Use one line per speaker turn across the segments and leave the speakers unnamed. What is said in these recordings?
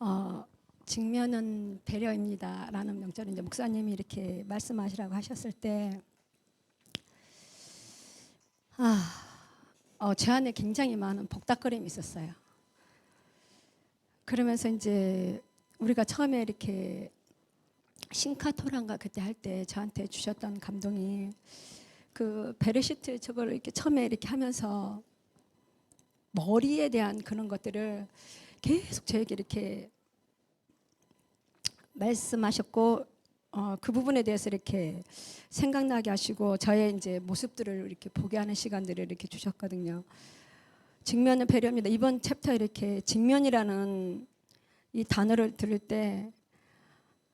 어, 직면은 배려입니다라는 명절을 이제 목사님이 이렇게 말씀하시라고 하셨을 때, 제 안에 굉장히 많은 복닥거림이 있었어요. 그러면서 이제 우리가 처음에 이렇게 신카토란가 그때 할 때 저한테 주셨던 감동이 그 베레시트 저걸 이렇게 처음에 이렇게 하면서 머리에 대한 그런 것들을 계속 저에게 이렇게 말씀하셨고, 그 부분에 대해서 이렇게 생각나게 하시고 저의 이제 모습들을 이렇게 보게 하는 시간들을 이렇게 주셨거든요. 직면은 배려입니다. 이번 챕터 이렇게 직면이라는 이 단어를 들을 때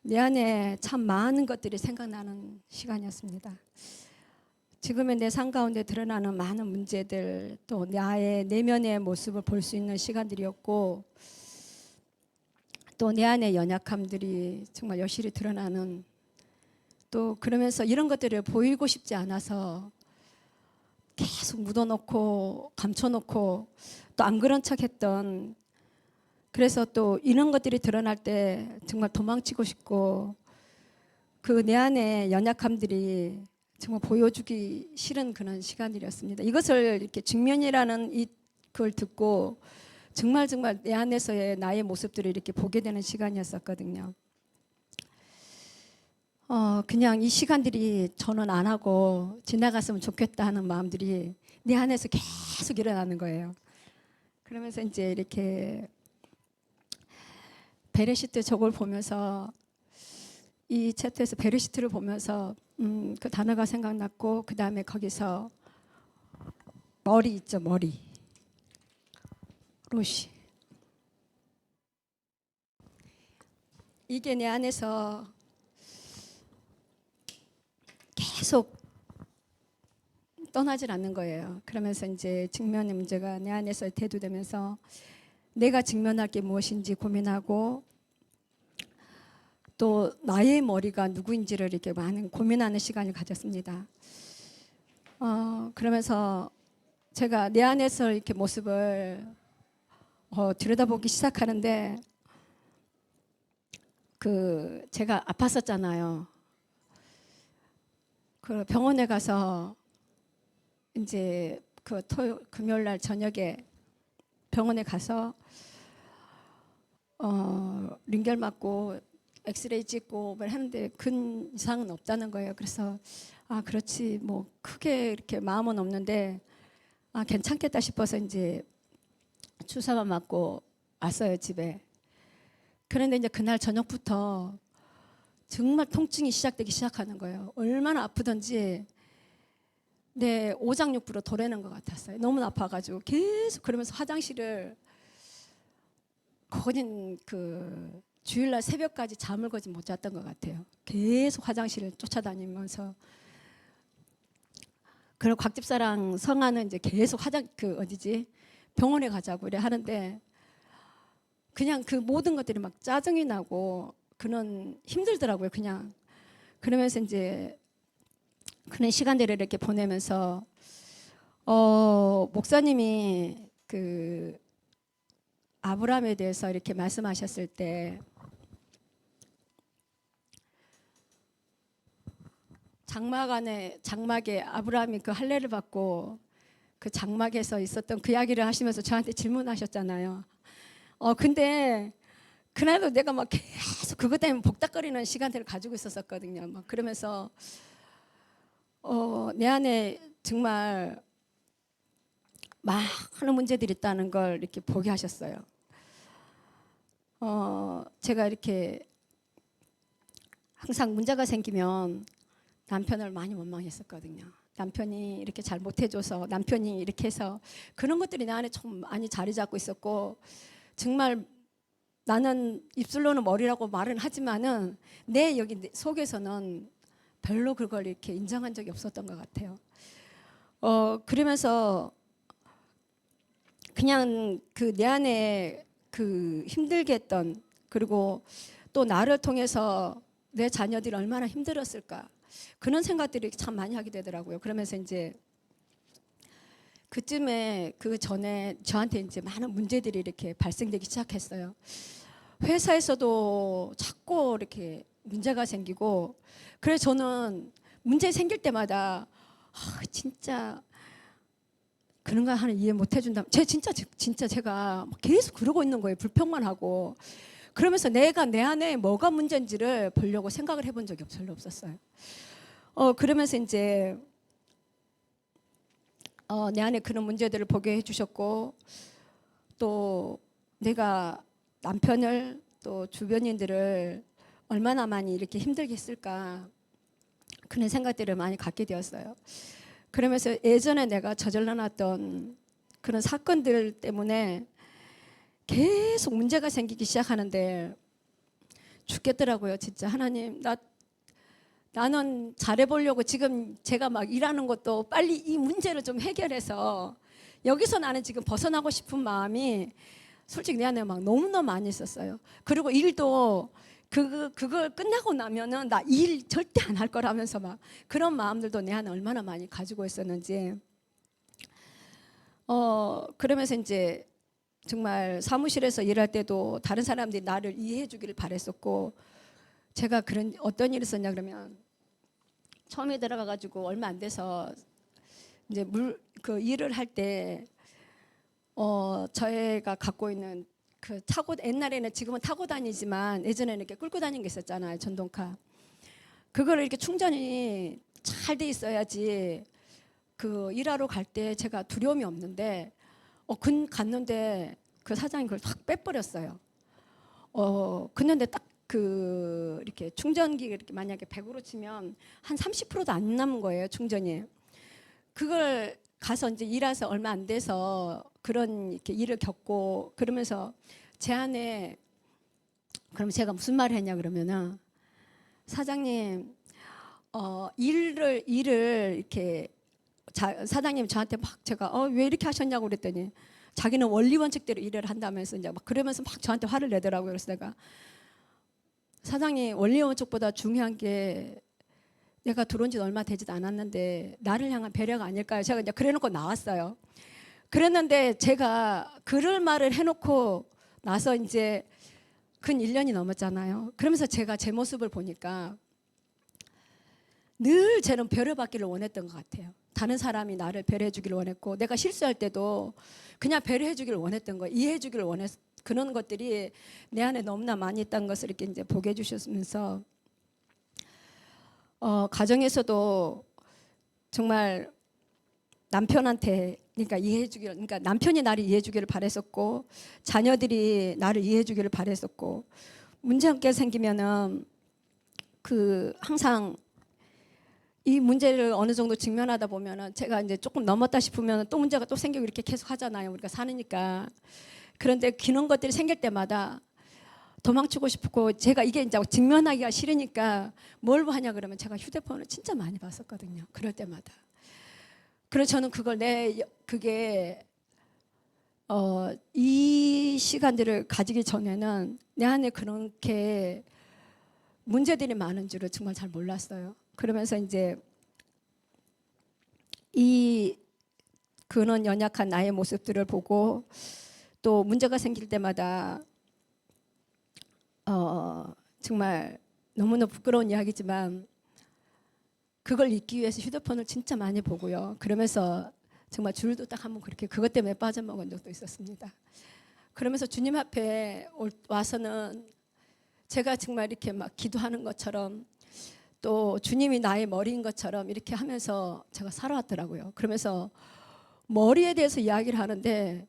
내 안에 참 많은 것들이 생각나는 시간이었습니다. 지금의 내 삶 가운데 드러나는 많은 문제들, 또 나의 내면의 모습을 볼 수 있는 시간들이었고, 또 내 안의 연약함들이 정말 여실히 드러나는, 또 그러면서 이런 것들을 보이고 싶지 않아서 계속 묻어놓고 감춰놓고 또 안 그런 척했던, 그래서 또 이런 것들이 드러날 때 정말 도망치고 싶고 그 내 안의 연약함들이 정말 보여주기 싫은 그런 시간들이었습니다. 이것을 이렇게 직면이라는 그걸 듣고 정말 내 안에서의 나의 모습들을 이렇게 보게 되는 시간이었었거든요. 그냥 이 시간들이 저는 안 하고 지나갔으면 좋겠다 하는 마음들이 내 안에서 계속 일어나는 거예요. 그러면서 이제 이렇게 베레시트 저걸 보면서, 이 챕터에서 베레시트를 보면서 그 단어가 생각났고, 그 다음에 거기서 머리 있죠, 머리. 로시. 이게 내 안에서 계속 떠나질 않는 거예요. 그러면서 이제 직면의 문제가 내 안에서 대두되면서 내가 직면할 게 무엇인지 고민하고, 또 나의 머리가 누구인지를 이렇게 많은 고민하는 시간을 가졌습니다. 그러면서 제가 내 안에서 이렇게 모습을 들여다보기 시작하는데, 제가 아팠었잖아요. 그 병원에 가서 이제 금요일 날 저녁에 병원에 가서 링겔 맞고 엑스레이 찍고 뭘 하는데 근 이상은 없다는 거예요. 그래서 그렇지 뭐 크게 이렇게 마음은 없는데 괜찮겠다 싶어서 이제 주사만 맞고 왔어요, 집에. 그런데 이제 그날 저녁부터 정말 통증이 시작되기 시작하는 거예요. 얼마나 아프던지 내 오장육부로 도래는 것 같았어요. 너무 아파가지고 계속 그러면서 화장실을 거진 그 주일날 새벽까지 잠을 거진 못 잤던 것 같아요. 계속 화장실을 쫓아다니면서. 그리고 곽집사랑 성아는 이제 계속 병원에 가자고 이래 하는데, 그냥 그 모든 것들이 막 짜증이 나고 그런 힘들더라고요, 그냥. 그러면서 이제 그런 시간들을 이렇게 보내면서 목사님이 그 아브라함에 대해서 이렇게 말씀하셨을 때, 장막에 아브라함이 그 할례를 받고 그 장막에서 있었던 그 이야기를 하시면서 저한테 질문하셨잖아요. 근데 그날도 내가 막 계속 그것 때문에 복닥거리는 시간들을 가지고 있었거든요. 막 그러면서 내 안에 정말 많은 문제들이 있다는 걸 이렇게 보게 하셨어요. 제가 이렇게 항상 문제가 생기면 남편을 많이 원망했었거든요. 남편이 이렇게 잘 못해줘서, 남편이 이렇게 해서, 그런 것들이 내 안에 좀 많이 자리 잡고 있었고, 정말 나는 입술로는 머리라고 말은 하지만은 내 여기 속에서는 별로 그걸 이렇게 인정한 적이 없었던 것 같아요. 그러면서 그냥 그 내 안에 그 힘들게 했던, 그리고 또 나를 통해서 내 자녀들이 얼마나 힘들었을까, 그런 생각들이 참 많이 하게 되더라고요. 그러면서 이제 그쯤에 그 전에 저한테 이제 많은 문제들이 이렇게 발생되기 시작했어요. 회사에서도 자꾸 이렇게 문제가 생기고, 그래서 저는 문제 생길 때마다 진짜 그런 거 하나 이해 못 해준다. 진짜 제가 계속 그러고 있는 거예요. 불평만 하고. 그러면서 내가 내 안에 뭐가 문제인지를 보려고 생각을 해본 적이 별로 없었어요. 그러면서 이제 내 안에 그런 문제들을 보게 해주셨고, 또 내가 남편을 또 주변인들을 얼마나 많이 이렇게 힘들게 했을까, 그런 생각들을 많이 갖게 되었어요. 그러면서 예전에 내가 저질러 놨던 그런 사건들 때문에 계속 문제가 생기기 시작하는데 죽겠더라고요. 진짜 하나님, 나는 잘해보려고 지금 제가 막 일하는 것도 빨리 이 문제를 좀 해결해서 여기서 나는 지금 벗어나고 싶은 마음이 솔직히 내 안에 막 너무너무 많이 있었어요. 그리고 일도 그걸 끝나고 나면은 나 일 절대 안 할 거라면서 막 그런 마음들도 내 안에 얼마나 많이 가지고 있었는지. 그러면서 이제 정말 사무실에서 일할 때도 다른 사람들이 나를 이해해 주기를 바랬었고, 제가 어떤 일이 있었냐 그러면, 처음에 들어가 가지고 얼마 안 돼서 이제 그 일을 할 때 저희가 갖고 있는 그 옛날에는, 지금은 타고 다니지만 예전에는 이렇게 끌고 다니는 게 있었잖아요. 전동카. 그거를 이렇게 충전이 잘 돼 있어야지 그 일하러 갈 때 제가 두려움이 없는데, 갔는데 그 사장이 그걸 확 빼버렸어요. 근데 딱 이렇게 충전기 이렇게 만약에 100으로 치면 한 30%도 안 남은 거예요, 충전이. 그걸 가서 이제 일해서 얼마 안 돼서 그런 이렇게 일을 겪고, 그러면서 제 안에, 그럼 제가 무슨 말을 했냐 그러면은, 사장님, 일을 이렇게 사장님 저한테 막 제가 왜 이렇게 하셨냐고 그랬더니, 자기는 원리 원칙대로 일을 한다면서 이제 막 그러면서 막 저한테 화를 내더라고요. 그래서 내가, 사장님, 원리 원칙보다 중요한 게 내가 들어온 지 얼마 되지도 않았는데 나를 향한 배려가 아닐까요? 제가 이제 그래놓고 나왔어요. 그랬는데 제가 그럴 말을 해놓고 나서 이제 근 1년이 넘었잖아요. 그러면서 제가 제 모습을 보니까 늘 저는 배려받기를 원했던 것 같아요. 다른 사람이 나를 배려해 주기를 원했고, 내가 실수할 때도 그냥 배려해 주기를 원했던 거예요. 이해해 주기를 원했, 그런 것들이 내 안에 너무나 많이 있다는 것을 이렇게 이제 보게 해주셨으면서, 가정에서도 정말 남편한테, 그러니까 남편이 나를 이해해 주기를 바랬었고, 자녀들이 나를 이해해 주기를 바랬었고, 문제가 생기면은 항상 이 문제를 어느 정도 직면하다 보면은, 제가 이제 조금 넘었다 싶으면 또 문제가 또 생기고 이렇게 계속 하잖아요. 우리가 사니까. 그런데 그런 것들이 생길 때마다 도망치고 싶고, 제가 이게 이제 직면하기가 싫으니까 뭘 하냐 그러면 제가 휴대폰을 진짜 많이 봤었거든요. 그럴 때마다. 그래서 저는 그게 이 시간들을 가지기 전에는 내 안에 그렇게 문제들이 많은 줄을 정말 잘 몰랐어요. 그러면서 이제 그런 연약한 나의 모습들을 보고, 또 문제가 생길 때마다 정말 너무나 부끄러운 이야기지만 그걸 잊기 위해서 휴대폰을 진짜 많이 보고요. 그러면서 정말 줄도 딱 한번 그렇게 그것 때문에 빠져먹은 적도 있었습니다. 그러면서 주님 앞에 와서는 제가 정말 이렇게 막 기도하는 것처럼, 또 주님이 나의 머리인 것처럼 이렇게 하면서 제가 살아왔더라고요. 그러면서 머리에 대해서 이야기를 하는데,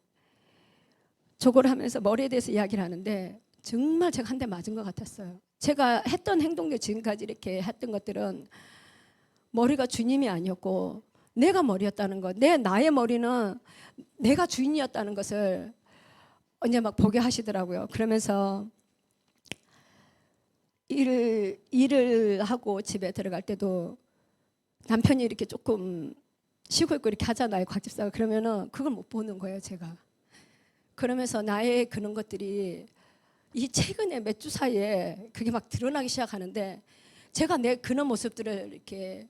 저걸 하면서 머리에 대해서 이야기를 하는데 정말 제가 한 대 맞은 것 같았어요. 제가 했던 행동들, 지금까지 이렇게 했던 것들은 머리가 주님이 아니었고 내가 머리였다는 것, 나의 머리는 내가 주인이었다는 것을 이제 막 보게 하시더라고요. 그러면서 일을 하고 집에 들어갈 때도 남편이 이렇게 조금 쉬고 있고 이렇게 하잖아요, 곽 집사가. 그러면은 그걸 못 보는 거예요, 제가. 그러면서 나의 그런 것들이 이 최근에 몇 주 사이에 그게 막 드러나기 시작하는데, 제가 내 그런 모습들을 이렇게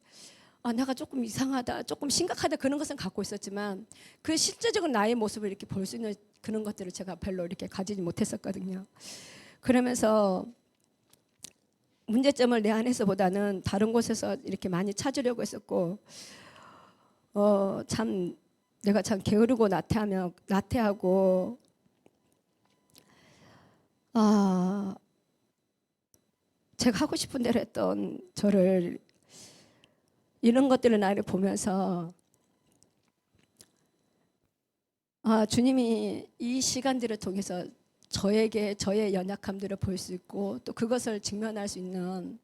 내가 조금 이상하다, 조금 심각하다, 그런 것은 갖고 있었지만 그 실제적인 나의 모습을 이렇게 볼 수 있는 그런 것들을 제가 별로 이렇게 가지지 못했었거든요. 그러면서 문제점을 내 안에서보다는 다른 곳에서 이렇게 많이 찾으려고 했었고, 참 내가 참 게으르고 나태하고, 제가 하고 싶은 대로 했던 저를, 이런 것들을 나를 보면서 주님이 이 시간들을 통해서 저에게 저의 연약함들을 볼 수 있고 또 그것을 직면할 수 있는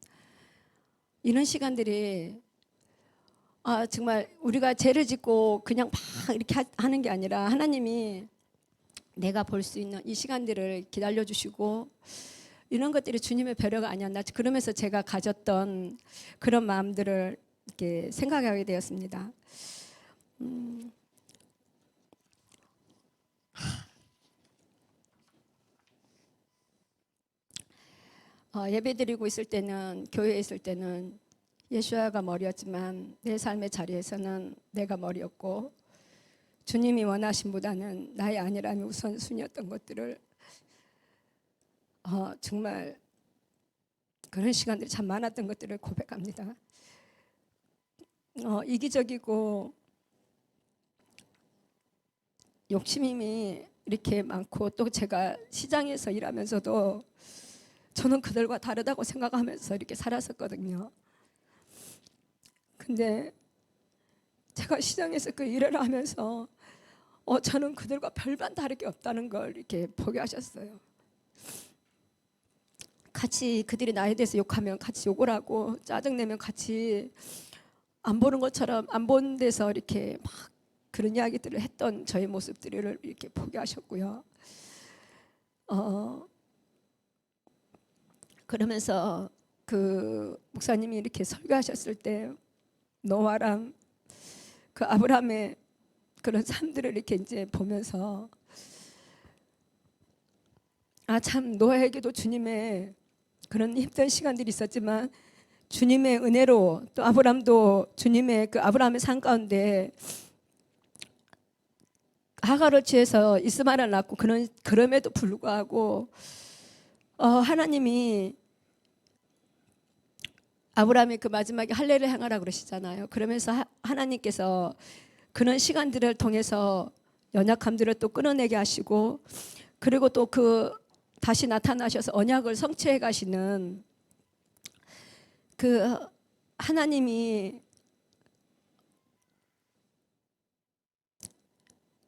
이런 시간들이, 정말 우리가 죄를 짓고 그냥 막 이렇게 하는 게 아니라 하나님이 내가 볼 수 있는 이 시간들을 기다려 주시고, 이런 것들이 주님의 배려가 아니었나, 그러면서 제가 가졌던 그런 마음들을 이렇게 생각하게 되었습니다. 예배드리고 있을 때는, 교회에 있을 때는 예수야가 머리였지만 내 삶의 자리에서는 내가 머리였고, 주님이 원하심보다는 나의 안일함이 우선순위였던 것들을 정말 그런 시간들이 참 많았던 것들을 고백합니다. 이기적이고 욕심이 이렇게 많고, 또 제가 시장에서 일하면서도 저는 그들과 다르다고 생각하면서 이렇게 살았었거든요. 근데 제가 시장에서 그 일을 하면서 저는 그들과 별반 다르게 없다는 걸 이렇게 보게 하셨어요. 같이 그들이 나에 대해서 욕하면 같이 욕을 하고, 짜증내면 같이 안 보는 것처럼 안 본 데서 이렇게 막 그런 이야기들을 했던 저의 모습들을 이렇게 보게 하셨고요. 그러면서 그 목사님이 이렇게 설교하셨을 때 노아랑 그 아브라함의 그런 삶들을 이렇게 이제 보면서, 참 노아에게도 주님의 그런 힘든 시간들이 있었지만 주님의 은혜로, 또 아브라함도 주님의 그 아브라함의 삶 가운데 하가를 취해서 이스마엘을 낳고, 그럼에도 불구하고 하나님이 아브라함이 그 마지막에 할례를 행하라 그러시잖아요. 그러면서 하나님께서 그런 시간들을 통해서 연약함들을 또 끊어내게 하시고, 그리고 또 그 다시 나타나셔서 언약을 성취해 가시는 그 하나님이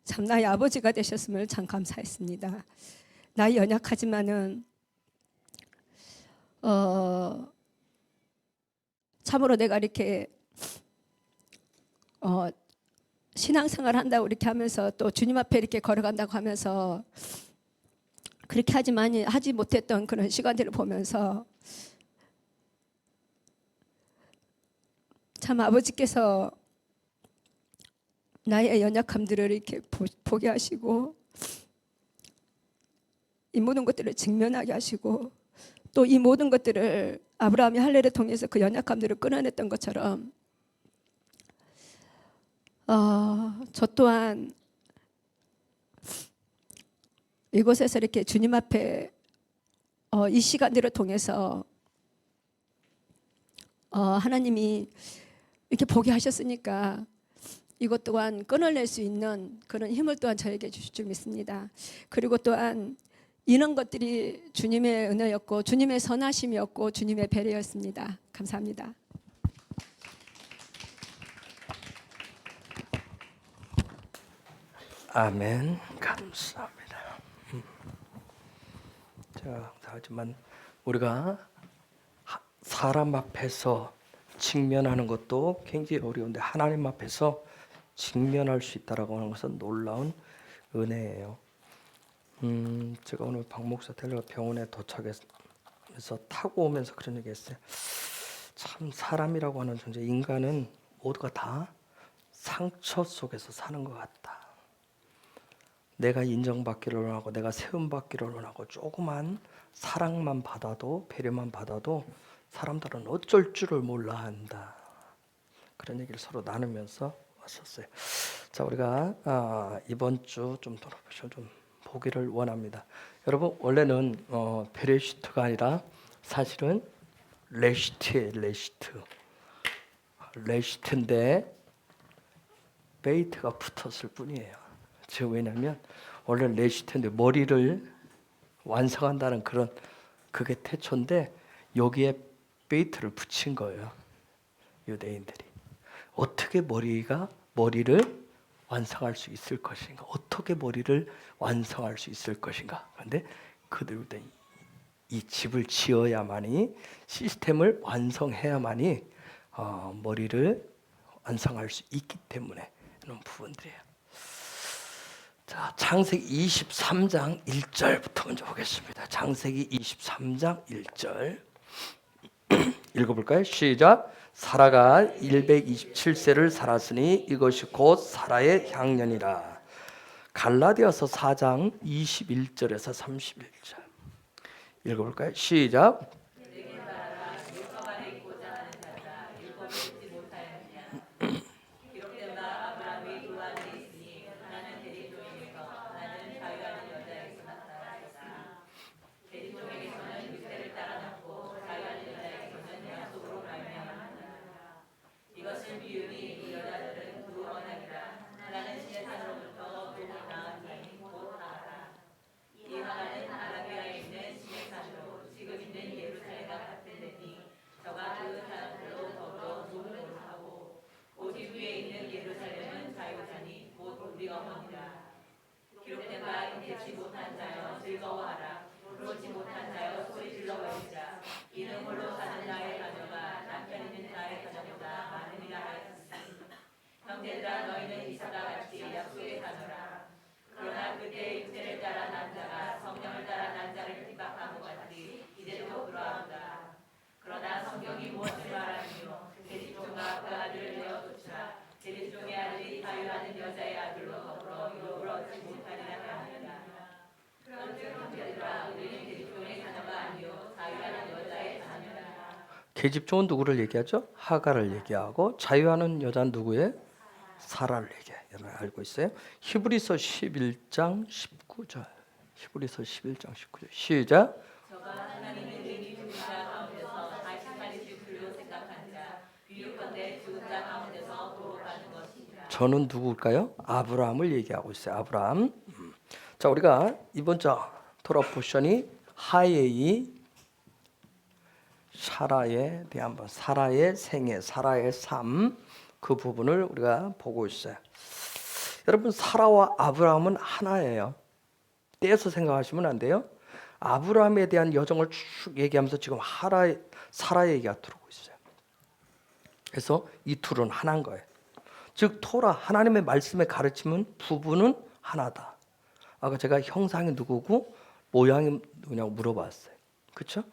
참 나의 아버지가 되셨음을 참 감사했습니다. 나의 연약하지만은 참으로 내가 이렇게 신앙생활 한다고 이렇게 하면서, 또 주님 앞에 이렇게 걸어간다고 하면서 그렇게 하지 못했던 그런 시간들을 보면서 참 아버지께서 나의 연약함들을 이렇게 보게 하시고, 이 모든 것들을 직면하게 하시고, 또 이 모든 것들을 아브라함이 할례를 통해서 그 연약함들을 끊어냈던 것처럼 저 또한 이곳에서 이렇게 주님 앞에 이 시간들을 통해서 하나님이 이렇게 보게 하셨으니까 이것 또한 끊어낼 수 있는 그런 힘을 또한 저에게 주실 줄 믿습니다. 그리고 또한 이런 것들이 주님의 은혜였고 주님의 선하심이었고 주님의 배려였습니다. 감사합니다.
아멘. 감사합니다. 제가 하지만 우리가 사람 앞에서 직면하는 것도 굉장히 어려운데 하나님 앞에서 직면할 수 있다라고 하는 것은 놀라운 은혜예요. 제가 오늘 박 목사 데려가 병원에 도착해서 타고 오면서 그런 얘기했어요. 참 사람이라고 하는 존재, 인간은 모두가 다 상처 속에서 사는 것 같다. 내가 인정받기를 원하고 내가 세움받기를 원하고 조그만 사랑만 받아도, 배려만 받아도 사람들은 어쩔 줄을 몰라 한다. 그런 얘기를 서로 나누면서 왔었어요. 자, 우리가 이번 주 좀 돌아보시면 좀 보기를 원합니다. 여러분 원래는 베레시트가 아니라 사실은 레시트예요. 레시트인데 베이트가 붙었을 뿐이에요. 즉 왜냐하면 원래 레시트인데 머리를 완성한다는 그런 그게 태초인데 여기에 베이트를 붙인 거예요. 유대인들이 어떻게 머리를 완성할 수 있을 것인가? 어떻게 머리를 완성할 수 있을 것인가? 그런데 그들도 이 집을 지어야만이 시스템을 완성해야만이 머리를 완성할 수 있기 때문에 이런 부분들이에요. 자, 창세기 23장 1절부터 먼저 보겠습니다. 창세기 23장 1절 읽어볼까요? 시작. 사라가 127세를 살았으니 이것이 곧 사라의 향년이라. 갈라디아서 4장 21절에서 31절 읽어볼까요? 시작. 계집종은 누구를 얘기하죠? 하가를 얘기하고 자유하는 여자는 누구예요? 사라를 얘기해요. 여러분 알고 있어요? 히브리서 11장 19절. 히브리서 11장 19절. 시작. 저는 누굴까요? 아브라함을 얘기하고 있어요. 아브라함. 자, 우리가 이번 주 토라 포션이 하예이 사라에 대한 사라의 생애, 사라의 삶 그 부분을 우리가 보고 있어요. 여러분 사라와 아브라함은 하나예요. 떼서 생각하시면 안 돼요. 아브라함에 대한 여정을 쭉 얘기하면서 지금 사라 얘기가 들어오고 있어요. 그래서 이 둘은 하나인 거예요. 즉 토라 하나님의 말씀에 가르치면 부부는 하나다. 아까 제가 형상이 누구고 모양이 누구냐고 물어봤어요. 그렇죠?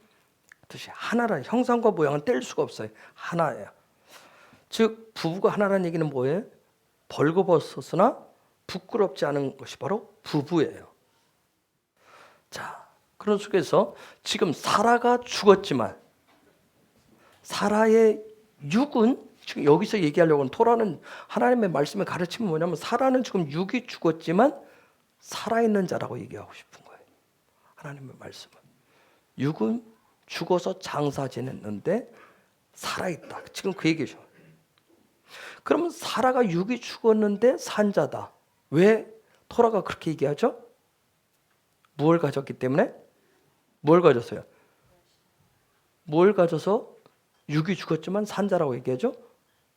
뜻이 하나라. 형상과 모양은 뗄 수가 없어요. 하나예요. 즉 부부가 하나라는 얘기는 뭐예요? 벌거벗었으나 부끄럽지 않은 것이 바로 부부예요. 자, 그런 속에서 지금 사라가 죽었지만 사라의 육은 지금 여기서 얘기하려고 하는 토라는 하나님의 말씀에 가르치면 뭐냐면 사라는 지금 육이 죽었지만 살아있는 자라고 얘기하고 싶은 거예요. 하나님의 말씀은 육은 죽어서 장사 지냈는데 살아있다. 지금 그 얘기죠. 그러면 사라가 육이 죽었는데 산 자다. 왜 토라가 그렇게 얘기하죠? 무엇을 가졌기 때문에? 뭘 가졌어요? 뭘 가져서 육이 죽었지만 산 자라고 얘기하죠?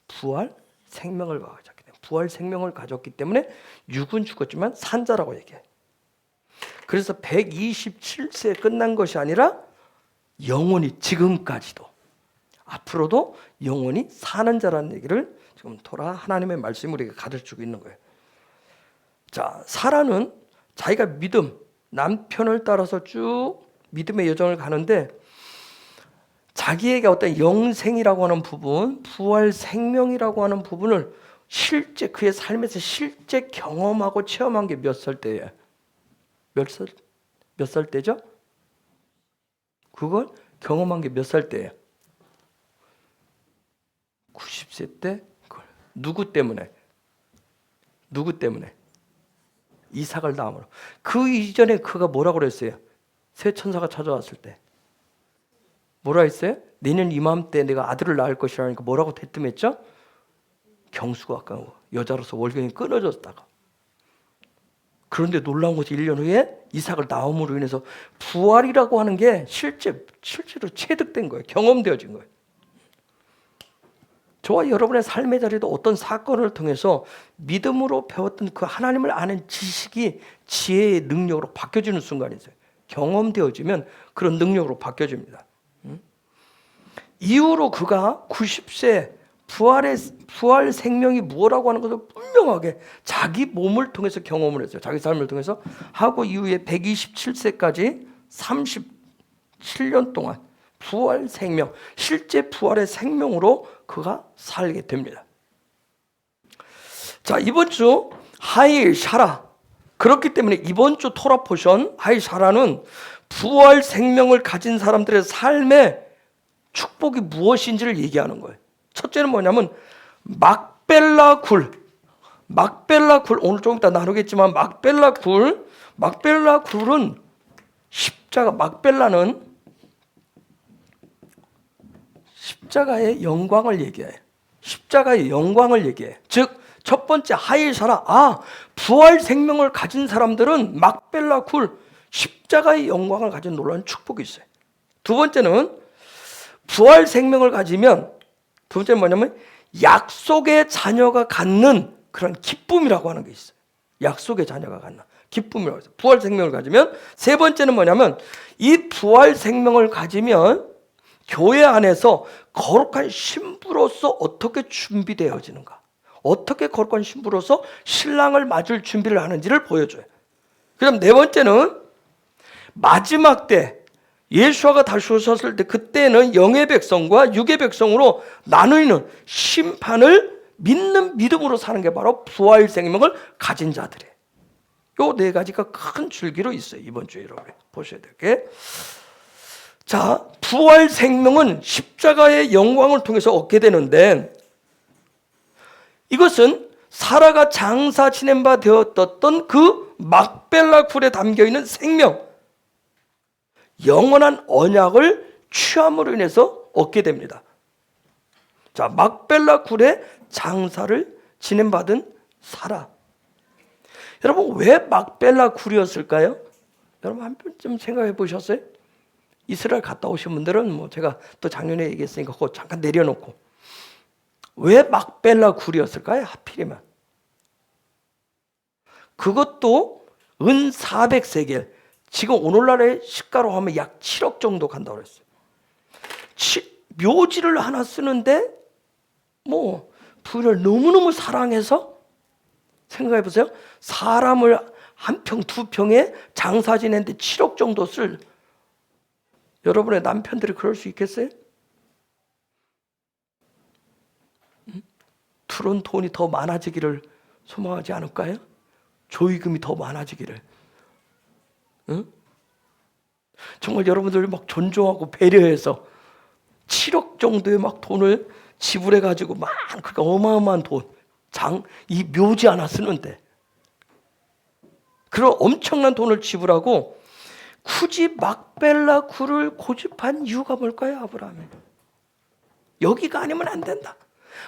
부활 생명을 가졌기 때문에. 부활 생명을 가졌기 때문에 육은 죽었지만 산 자라고 얘기해요. 그래서 127세에 끝난 것이 아니라 영원히 지금까지도 앞으로도 영원히 사는 자라는 얘기를 지금 토라 하나님의 말씀이 우리에게 가르쳐주고 있는 거예요. 자, 사라는 자기가 믿음, 남편을 따라서 쭉 믿음의 여정을 가는데 자기에게 어떤 영생이라고 하는 부분, 부활 생명이라고 하는 부분을 실제 그의 삶에서 실제 경험하고 체험한 게 몇 살 때예요? 몇 살 때죠? 그걸 경험한 게 몇 살 때예요? 90세 때? 그걸. 누구 때문에? 누구 때문에? 이삭을 낳음으로. 그 이전에 그가 뭐라고 그랬어요? 새 천사가 찾아왔을 때 뭐라 했어요? 내년 이맘때 내가 아들을 낳을 것이라니까 뭐라고 대뜸했죠? 경수가 아까워. 여자로서 월경이 끊어졌다가. 그런데 놀라운 것이 1년 후에 이삭을 낳음으로 인해서 부활이라고 하는 게 실제로 체득된 거예요. 경험되어진 거예요. 저와 여러분의 삶의 자리도 어떤 사건을 통해서 믿음으로 배웠던 그 하나님을 아는 지식이 지혜의 능력으로 바뀌어지는 순간이 있어요. 경험되어지면 그런 능력으로 바뀌어집니다. 이후로 그가 90세 부활 생명이 뭐라고 하는 것을 분명하게 자기 몸을 통해서 경험을 했어요. 자기 삶을 통해서 하고 이후에 127세까지 37년 동안 부활 생명, 실제 부활의 생명으로 그가 살게 됩니다. 자, 이번 주 하일 샤라. 그렇기 때문에 이번 주 토라 포션 하일 샤라는 부활 생명을 가진 사람들의 삶의 축복이 무엇인지를 얘기하는 거예요. 첫째는 뭐냐면 막벨라 굴. 오늘 조금 이따 나누겠지만 막벨라 굴은 십자가. 막벨라는 십자가의 영광을 얘기해요. 십자가의 영광을 얘기해요. 즉 첫 번째 하일사라. 부활 생명을 가진 사람들은 막벨라 굴, 십자가의 영광을 가진 놀라운 축복이 있어요. 두 번째는 부활 생명을 가지면 두 번째는 뭐냐면 약속의 자녀가 갖는 그런 기쁨이라고 하는 게 있어요. 약속의 자녀가 갖는 기쁨이라고 해서 부활 생명을 가지면 세 번째는 뭐냐면 이 부활 생명을 가지면 교회 안에서 거룩한 신부로서 어떻게 준비되어지는가, 어떻게 거룩한 신부로서 신랑을 맞을 준비를 하는지를 보여줘요. 그럼 네 번째는 마지막 때 예수와가 다시 오셨을 때 그때는 영의 백성과 육의 백성으로 나누는 심판을 믿는 믿음으로 사는 게 바로 부활 생명을 가진 자들이에요. 요 네 가지가 큰 줄기로 있어요. 이번 주에 여러분 보셔야 될 게. 자, 부활 생명은 십자가의 영광을 통해서 얻게 되는데 이것은 사라가 장사 지낸 바 되었던 그 막벨라 굴에 담겨있는 생명, 영원한 언약을 취함으로 인해서 얻게 됩니다. 자, 막벨라 굴에 장사를 진행받은 사라. 여러분 왜 막벨라 굴이었을까요? 여러분 한 번쯤 생각해 보셨어요? 이스라엘 갔다 오신 분들은 뭐 제가 또 작년에 얘기했으니까 그거 잠깐 내려놓고 왜 막벨라 굴이었을까요? 하필이면 그것도 은 400세겔, 지금 오늘날의 시가로 하면 약 7억 정도 간다고 그랬어요. 묘지를 하나 쓰는데 뭐 부인을 너무너무 사랑해서 생각해 보세요. 사람을 한 평, 두 평에 장사 지내는데 7억 정도 쓸 여러분의 남편들이 그럴 수 있겠어요? 둘은 돈이 더 많아지기를 소망하지 않을까요? 조의금이 더 많아지기를. 응? 정말 여러분들 막 존중하고 배려해서 7억 정도의 막 돈을 지불해 가지고 막 그러니까 어마어마한 돈, 이 묘지 하나 쓰는데 그런 엄청난 돈을 지불하고 굳이 막벨라 굴을 고집한 이유가 뭘까요, 아브라함이? 여기가 아니면 안 된다.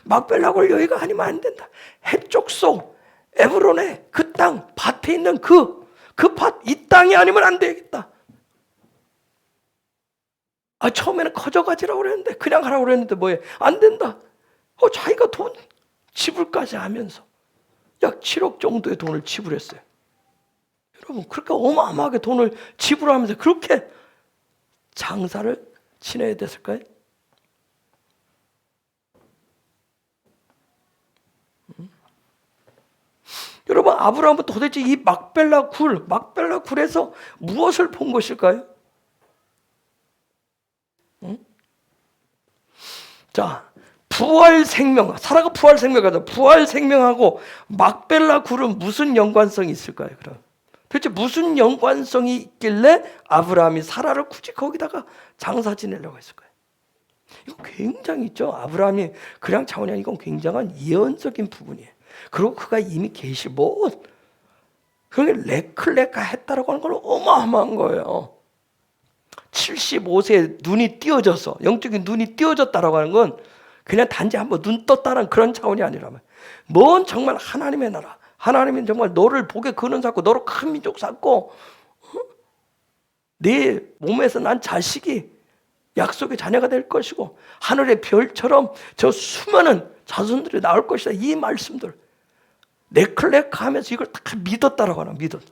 막벨라 굴 여기가 아니면 안 된다. 해족소 에브론의 그 땅, 밭에 있는 그 밭, 이 땅이 아니면 안 되겠다. 처음에는 커져가지라고 그랬는데 그냥 하라고 그랬는데 뭐해? 안 된다. 자기가 돈 지불까지 하면서 약 7억 정도의 돈을 지불했어요. 여러분 그렇게 어마어마하게 돈을 지불하면서 그렇게 장사를 지내야 됐을까요? 여러분 아브라함은 도대체 이 막벨라 굴에서 무엇을 본 것일까요? 자, 부활 생명, 사라가 부활 생명하자. 부활 생명하고 막벨라 굴은 무슨 연관성이 있을까요? 그럼 도대체 무슨 연관성이 있길래 아브라함이 사라를 굳이 거기다가 장사 지내려고 했을까요? 이거 굉장히 있죠. 아브라함이 그냥 차원이 아니고 이건 굉장한 예언적인 부분이에요. 그리고 그가 이미 계시 그게 레클레카 했다라고 하는 건 어마어마한 거예요. 75세에 눈이 띄어져서 영적인 눈이 띄어졌다라고 하는 건 그냥 단지 한번 눈 떴다는 그런 차원이 아니라면 뭔 정말 하나님의 나라, 하나님은 정말 너를 복에 근원 삼고 너로 큰 민족 삼고 네 몸에서 난 자식이 약속의 자녀가 될 것이고 하늘의 별처럼 저 수많은 자손들이 나올 것이다. 이 말씀들 네클레카하면서 이걸 다 믿었다라고 하나 믿었다.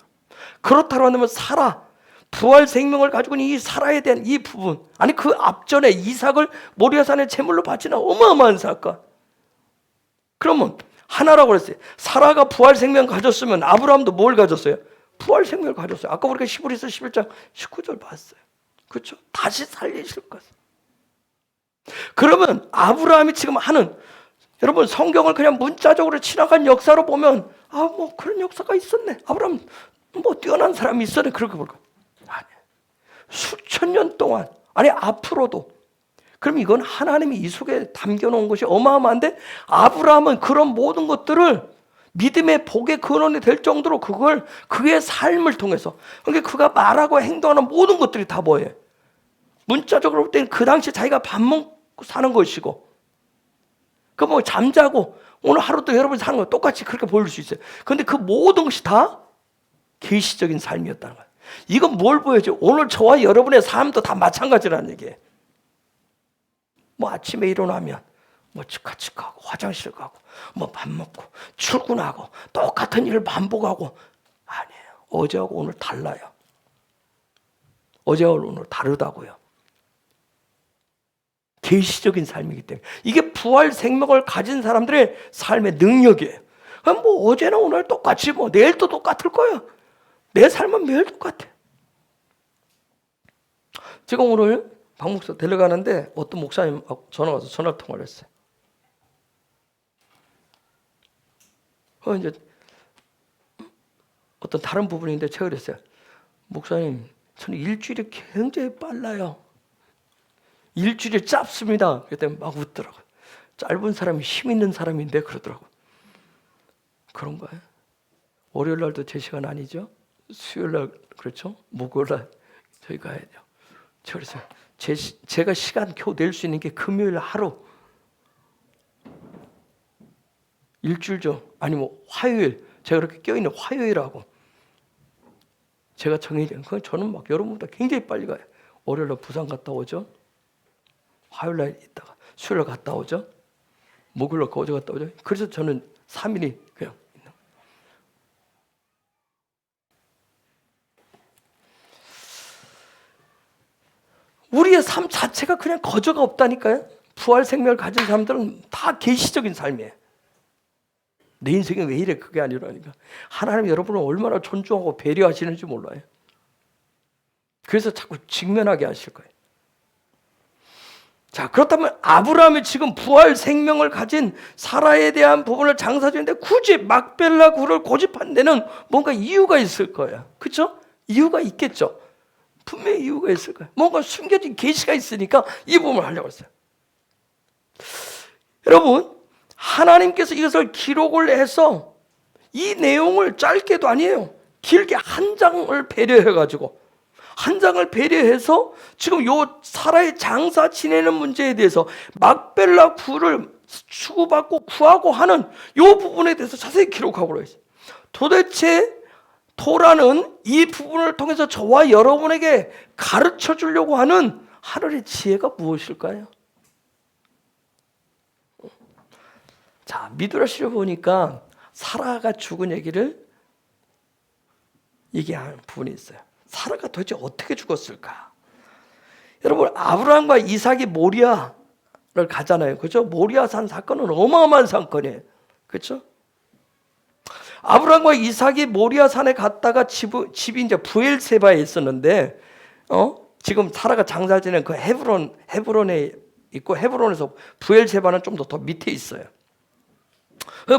그렇다고 하면 사라 부활 생명을 가지고 있는 이 사라에 대한 이 부분 아니 그 앞전에 이삭을 모리아산의 제물로 바치는 어마어마한 사건. 그러면 하나라고 그랬어요. 사라가 부활 생명 가졌으면 아브라함도 뭘 가졌어요? 부활 생명을 가졌어요. 아까 우리가 히브리서 11장 19절 봤어요. 그렇죠? 다시 살리실 것. 그러면 아브라함이 지금 하는 여러분 성경을 그냥 문자적으로 지나간 역사로 보면 뭐 그런 역사가 있었네. 아브라함 뭐 뛰어난 사람이 있었네. 그렇게 볼까? 아니. 수천 년 동안 아니 앞으로도 그럼 이건 하나님이 이 속에 담겨놓은 것이 어마어마한데 아브라함은 그런 모든 것들을 믿음의 복의 근원이 될 정도로 그걸 그의 삶을 통해서 그러니까 그가 말하고 행동하는 모든 것들이 다 뭐예요? 문자적으로 볼 때는 그 당시 자기가 밥 먹고 사는 것이고 그 뭐 잠자고 오늘 하루도 여러분이 사는 거 똑같이 그렇게 보일 수 있어요. 그런데 그 모든 것이 다 계시적인 삶이었다는 거예요. 이건 뭘 보여줘? 오늘 저와 여러분의 삶도 다 마찬가지라는 얘기예요. 뭐 아침에 일어나면 뭐 치카치카하고 화장실 가고 뭐 밥 먹고 출근하고 똑같은 일을 반복하고 아니에요. 어제하고 오늘 달라요. 어제하고 오늘 다르다고요. 계시적인 삶이기 때문에 이게 부활 생명을 가진 사람들의 삶의 능력이에요. 뭐 어제나 오늘 똑같이 뭐 내일도 똑같을 거야. 내 삶은 매일 똑같아. 제가 오늘 박 목사 데려가는데 어떤 목사님 전화 와서 전화 통화를 했어요. 이제 어떤 다른 부분인데 제가 그랬어요. 목사님, 저는 일주일이 굉장히 빨라요. 일주일이 짧습니다. 그랬더니 막 웃더라고요. 짧은 사람이 힘 있는 사람인데 그러더라고요. 그런가요? 월요일 날도 제 시간 아니죠? 수요일 날 그렇죠? 목요일 날 저희 가야 돼요. 그래서 제가 시간 겨우 낼 수 있는 게 금요일 하루. 일주일죠. 아니 뭐 화요일 제가 그렇게 껴있는 화요일하고 제가 정해진 그 저는 막 여러분보다 굉장히 빨리 가요. 월요일 날 부산 갔다 오죠. 화요일 날 있다가 수요일 날 갔다 오죠. 목요일 날 거제 갔다 오죠. 그래서 저는 3일이 그냥 있는 거예요. 우리의 삶 자체가 그냥 거저가 없다니까요. 부활 생명을 가진 사람들은 다 계시적인 삶이에요. 내 인생이 왜 이래? 그게 아니라니까. 하나님 여러분을 얼마나 존중하고 배려하시는지 몰라요. 그래서 자꾸 직면하게 하실 거예요. 자, 그렇다면 아브라함이 지금 부활 생명을 가진 사라에 대한 부분을 장사 중인데 굳이 막벨라 굴을 고집한 데는 뭔가 이유가 있을 거예요. 그렇죠? 이유가 있겠죠. 분명히 이유가 있을 거예요. 뭔가 숨겨진 계시가 있으니까 이 부분을 하려고 했어요. 여러분, 하나님께서 이것을 기록을 해서 이 내용을 짧게도 아니에요. 길게 한 장을 배려해가지고 한 장을 배려해서 지금 요 사라의 장사 지내는 문제에 대해서 막벨라 굴을 추구받고 구하고 하는 요 부분에 대해서 자세히 기록하고 있어요. 도대체 토라는 이 부분을 통해서 저와 여러분에게 가르쳐 주려고 하는 하늘의 지혜가 무엇일까요? 자, 미드라시를 보니까 사라가 죽은 얘기를 얘기하는 부분이 있어요. 사라가 도대체 어떻게 죽었을까? 여러분, 아브라함과 이삭이 모리아를 가잖아요. 그렇죠? 모리아산 사건은 어마어마한 사건이에요. 그렇죠? 아브라함과 이삭이 모리아산에 갔다가 집이 이제 부엘세바에 있었는데, 지금 사라가 장사 지낸 그 헤브론에 있고, 헤브론에서 부엘세바는 좀 더 밑에 있어요.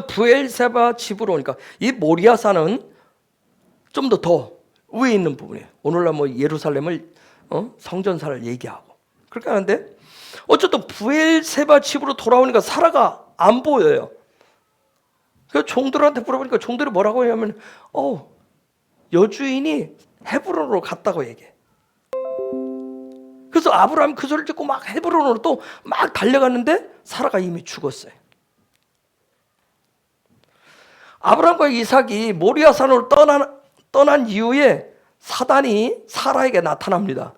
부엘세바 집으로 오니까 이 모리아산은 좀 더 위에 있는 부분이에요. 오늘날 뭐 예루살렘을 성전사를 얘기하고 그렇게 하는데 어쨌든 부엘세바 집으로 돌아오니까 사라가 안 보여요. 그 종들한테 물어보니까 종들이 뭐라고 하냐면 여주인이 헤브론으로 갔다고 얘기해. 그래서 아브라함이 그 소리를 듣고 막 헤브론으로 또 막 달려갔는데 사라가 이미 죽었어요. 아브라함과 이삭이 모리아산으로 떠난 이후에 사단이 사라에게 나타납니다.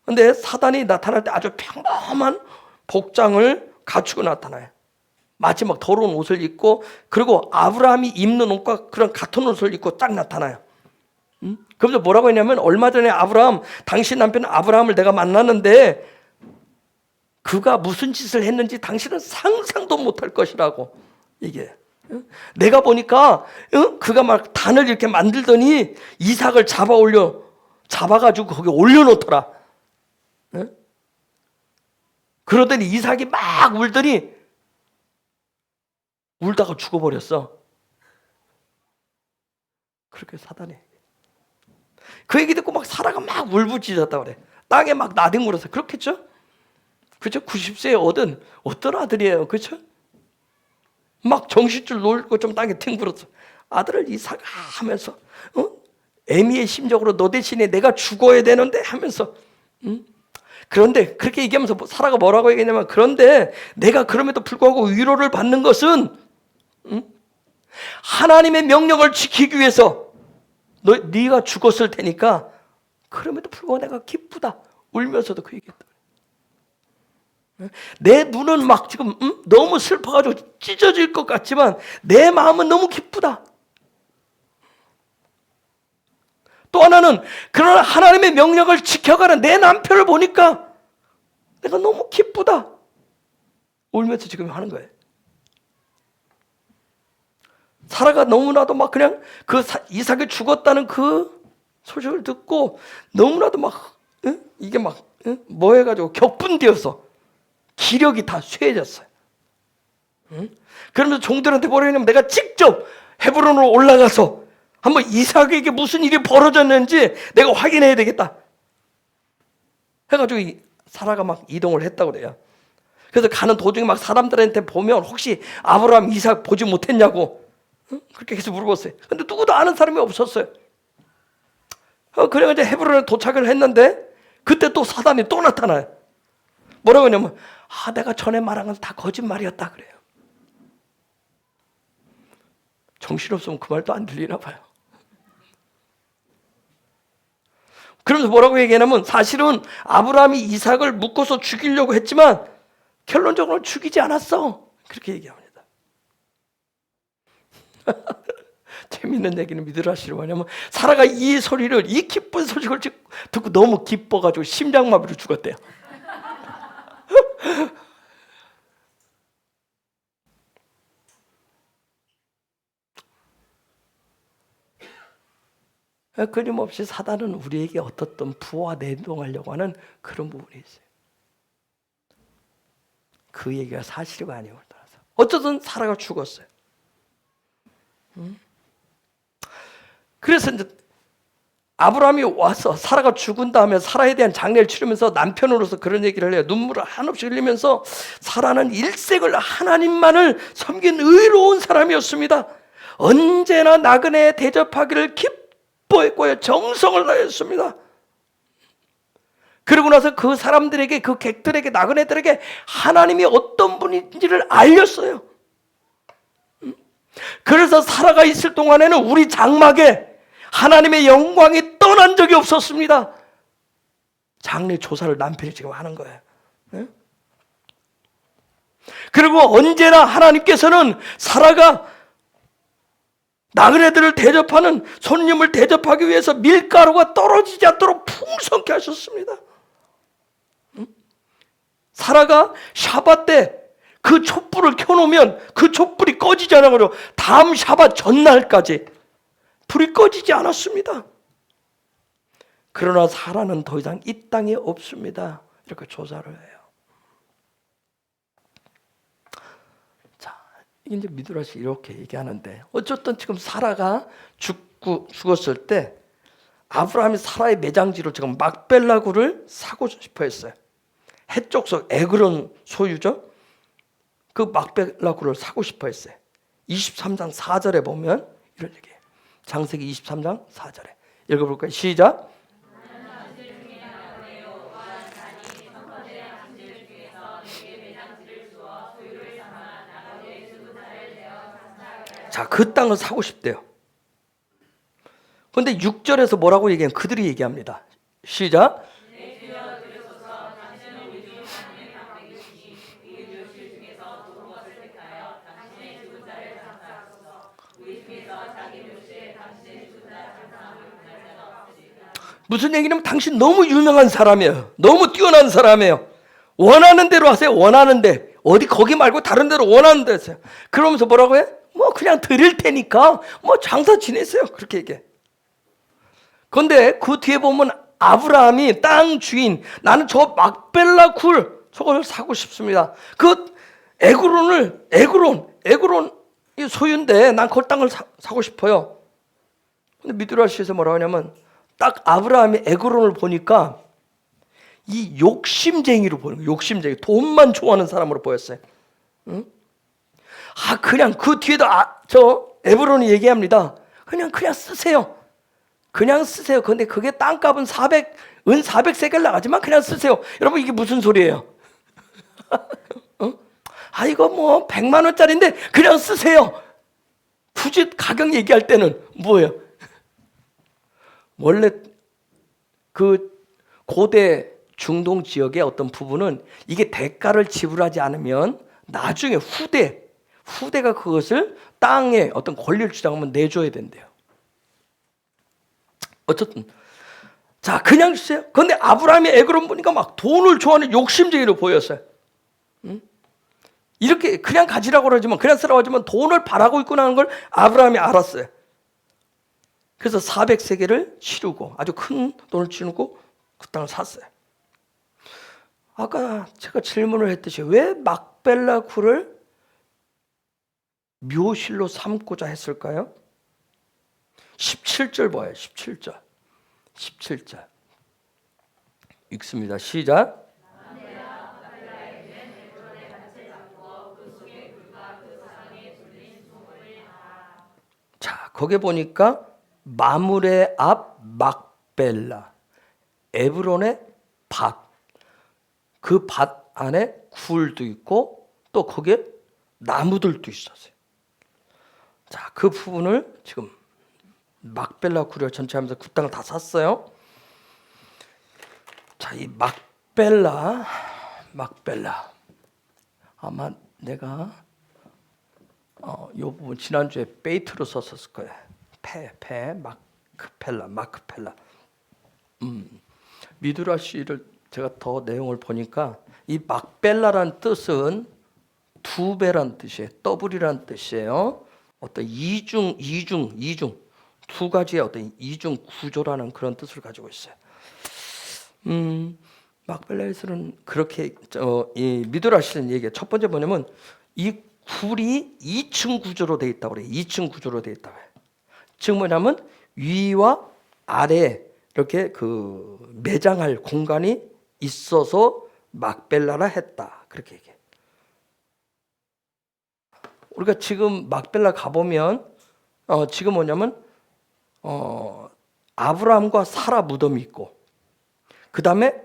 근데 사단이 나타날 때 아주 평범한 복장을 갖추고 나타나요. 마지막 더러운 옷을 입고, 그리고 아브라함이 입는 옷과 그런 같은 옷을 입고 딱 나타나요. 그래서 뭐라고 했냐면, 얼마 전에 아브라함, 당신 남편 아브라함을 내가 만났는데 그가 무슨 짓을 했는지 당신은 상상도 못할 것이라고 얘기해요. 내가 보니까 그가 막 단을 이렇게 만들더니 이삭을 잡아가지고 거기 올려놓더라. 그러더니 이삭이 막 울더니 울다가 죽어버렸어. 그렇게 사단이 그 얘기 듣고 막 사라가 막 울부짖었다 그래. 땅에 막 나뒹굴어서. 그렇겠죠? 그죠? 90세에 얻은 어떤 아들이에요, 그죠? 막 정신줄 놓고 좀 땅에 뒹굴었어. 아들을 이삭아 하면서, 애미의 심적으로 너 대신에 내가 죽어야 되는데 하면서, 그런데 그렇게 얘기하면서 사라가 뭐라고 얘기했냐면, 그런데 내가 그럼에도 불구하고 위로를 받는 것은 하나님의 명령을 지키기 위해서 네가 죽었을 테니까 그럼에도 불구하고 내가 기쁘다. 울면서도 그 얘기했다. 내 눈은 막 지금 너무 슬퍼가지고 찢어질 것 같지만 내 마음은 너무 기쁘다. 또 하나는 그런 하나님의 명령을 지켜가는 내 남편을 보니까 내가 너무 기쁘다. 울면서 지금 하는 거예요. 사라가 너무나도 막 그냥 그 이삭이 죽었다는 그 소식을 듣고 너무나도 막 이게 막 뭐 해가지고 격분되어서 기력이 다 쇠해졌어요. 그러면서 종들한테 뭐라 했냐면, 내가 직접 헤브론으로 올라가서 한번 이삭에게 무슨 일이 벌어졌는지 내가 확인해야 되겠다 해가지고 사라가 막 이동을 했다고 그래요. 그래서 가는 도중에 막 사람들한테 보면 혹시 아브라함 이삭 보지 못했냐고 그렇게 계속 물어봤어요. 근데 누구도 아는 사람이 없었어요. 그래가지고 헤브론에 도착을 했는데 그때 또 사단이 또 나타나요. 뭐라고 하냐면, 내가 전에 말한 건 다 거짓말이었다 그래요. 정신없으면 그 말도 안 들리나 봐요. 그러면서 뭐라고 얘기하냐면, 사실은 아브라함이 이삭을 묶어서 죽이려고 했지만 결론적으로는 죽이지 않았어. 그렇게 얘기합니다. 재밌는 얘기는 믿으라시로 하냐면, 사라가 이 소리를, 이 기쁜 소식을 듣고 너무 기뻐가지고 심장마비로 죽었대요. 끊임없이 사단은 우리에게 어떻든 부와 내동하려고 하는 그런 부분이 있어요. 그 얘기가 사실이가 아니고 따라서 어쨌든 사라가 죽었어요. 그래서 이제 아브라함이 와서 사라가 죽은 다음에 사라에 대한 장례를 치르면서 남편으로서 그런 얘기를 해요. 눈물을 한없이 흘리면서, 사라는 일생을 하나님만을 섬긴 의로운 사람이었습니다. 언제나 나그네에 대접하기를 기뻐했고요, 정성을 다했습니다. 그러고 나서 그 사람들에게, 그 객들에게, 나그네들에게 하나님이 어떤 분인지를 알렸어요. 그래서 사라가 있을 동안에는 우리 장막에 하나님의 영광이 떠난 적이 없었습니다. 장례 조사를 남편이 지금 하는 거예요. 그리고 언제나 하나님께서는 사라가 나그네들을 대접하는, 손님을 대접하기 위해서 밀가루가 떨어지지 않도록 풍성케 하셨습니다. 사라가 샤밧 때 그 촛불을 켜놓으면 그 촛불이 꺼지지 않아요. 다음 샤밧 전날까지 불이 꺼지지 않았습니다. 그러나 사라는 더 이상 이 땅에 없습니다. 이렇게 조사를 해요. 자, 이제 미드라시 이렇게 얘기하는데, 어쨌든 지금 사라가 죽었을 때 아브라함이 사라의 매장지로 지금 막벨라구를 사고 싶어 했어요. 해쪽서 에그론 소유죠. 그 막벨라구를 사고 싶어 했어요. 23장 4절에 보면 이런 얘기예요. 창세기 23장 4절에 읽어볼까요? 시작. 자, 그 땅을 사고 싶대요. 근데 6절에서 뭐라고 얘기하면 그들이 얘기합니다. 시작. 무슨 얘기냐면 당신 너무 유명한 사람이에요. 너무 뛰어난 사람이에요. 원하는 대로 하세요. 원하는 데. 어디 거기 말고 다른 데로 원하는 데 하세요. 그러면서 뭐라고 해? 뭐 그냥 드릴 테니까 뭐 장사 지내세요. 그렇게 얘기해. 그런데 그 뒤에 보면 아브라함이 땅 주인, 나는 저 막벨라 굴 저걸 사고 싶습니다. 그 에그론이 소유인데 난 그 땅을 사고 싶어요. 근데 미드라시에서 뭐라고 하냐면 딱 아브라함이 에그론을 보니까 이 욕심쟁이로 보는 거예요. 욕심쟁이, 돈만 좋아하는 사람으로 보였어요. 응? 그냥 그 뒤에다 저 에브론이 얘기합니다. 그냥 쓰세요. 그냥 쓰세요. 근데 그게 땅값은 은 400세겔 나가지만 그냥 쓰세요. 여러분 이게 무슨 소리예요? 이거 뭐 100만 원짜리인데 그냥 쓰세요. 굳이 가격 얘기할 때는 뭐예요? 원래 그 고대 중동 지역의 어떤 부분은 이게 대가를 지불하지 않으면 나중에 후대가 그것을 땅에 어떤 권리를 주장하면 내줘야 된대요. 어쨌든 자 그냥 주세요. 그런데 아브라함이 에그론 보니까 막 돈을 좋아하는 욕심쟁이로 보였어요. 이렇게 그냥 가지라고 그러지만 그냥 쓰라고 하지만 돈을 바라고 있구나 하는 걸 아브라함이 알았어요. 그래서 400세겔을 치르고 아주 큰 돈을 치르고 그 땅을 샀어요. 아까 제가 질문을 했듯이 왜 막벨라 굴을 묘실로 삼고자 했을까요? 17절 봐요. 17절 읽습니다. 시작. 자, 거기 보니까 마므레 앞 막벨라, 에브론의 밭, 그 밭 안에 굴도 있고 또 거기에 나무들도 있었어요. 자, 그 부분을 지금 막벨라 굴을 전체하면서 그 땅을 다 샀어요. 자, 이 막벨라 아마 내가 이 부분 지난주에 베이트로 썼었을 거예요. 마크펠라. 미드라시를 제가 더 내용을 보니까 이 막벨라란 뜻은 두 배란 뜻이에요. 더블이란 뜻이에요. 어떤 이중 두 가지의 어떤 이중 구조라는 그런 뜻을 가지고 있어요. 막벨라에서는 그렇게 이 미드라시는 얘기해. 첫 번째 뭐냐면 이 굴이 2층 구조로 돼 있다고 그래요. 2층 구조로 돼 있다고 해요. 즉 뭐냐면 위와 아래 이렇게 그 매장할 공간이 있어서 막벨라라 했다. 그렇게 얘기해. 우리가 지금 막벨라 가보면 지금 뭐냐면 아브라함과 사라 무덤이 있고 그 다음에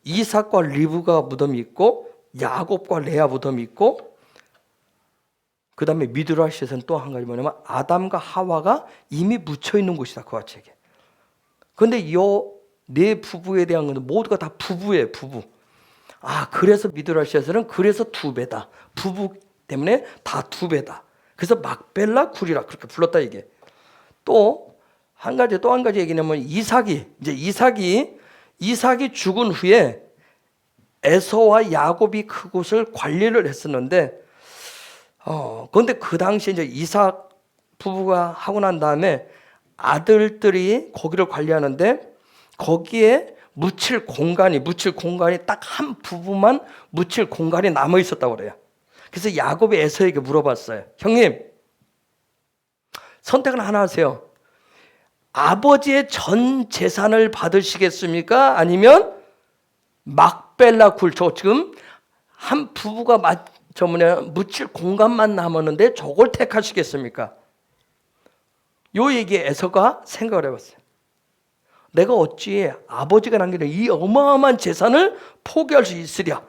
이삭과 리브가 무덤이 있고 야곱과 레아 무덤이 있고 그 다음에 미드라시에서는 또 한 가지 뭐냐면 아담과 하와가 이미 묻혀 있는 곳이다. 그 같이 얘기해. 그런데 이 네 부부에 대한 것은 모두가 다 부부예요. 부부. 그래서 미드라시에서는 그래서 두 배다. 부부 때문에 다 두 배다. 그래서 막벨라 굴이라 그렇게 불렀다 이게. 또 한 가지 얘기냐면 이삭이 죽은 후에 에서와 야곱이 그곳을 관리를 했었는데 그런데 그 당시에 이제 이삭 부부가 하고 난 다음에 아들들이 거기를 관리하는데 거기에 묻힐 공간이 딱 한 부부만 묻힐 공간이 남아 있었다고 그래요. 그래서 야곱이 에서에게 물어봤어요. 형님, 선택은 하나 하세요. 아버지의 전 재산을 받으시겠습니까? 아니면 막벨라 굴, 저 지금 한 부부가 묻힐 공간만 남았는데 저걸 택하시겠습니까? 요 얘기에 에서가 생각을 해봤어요. 내가 어찌 아버지가 남기는 이 어마어마한 재산을 포기할 수 있으랴.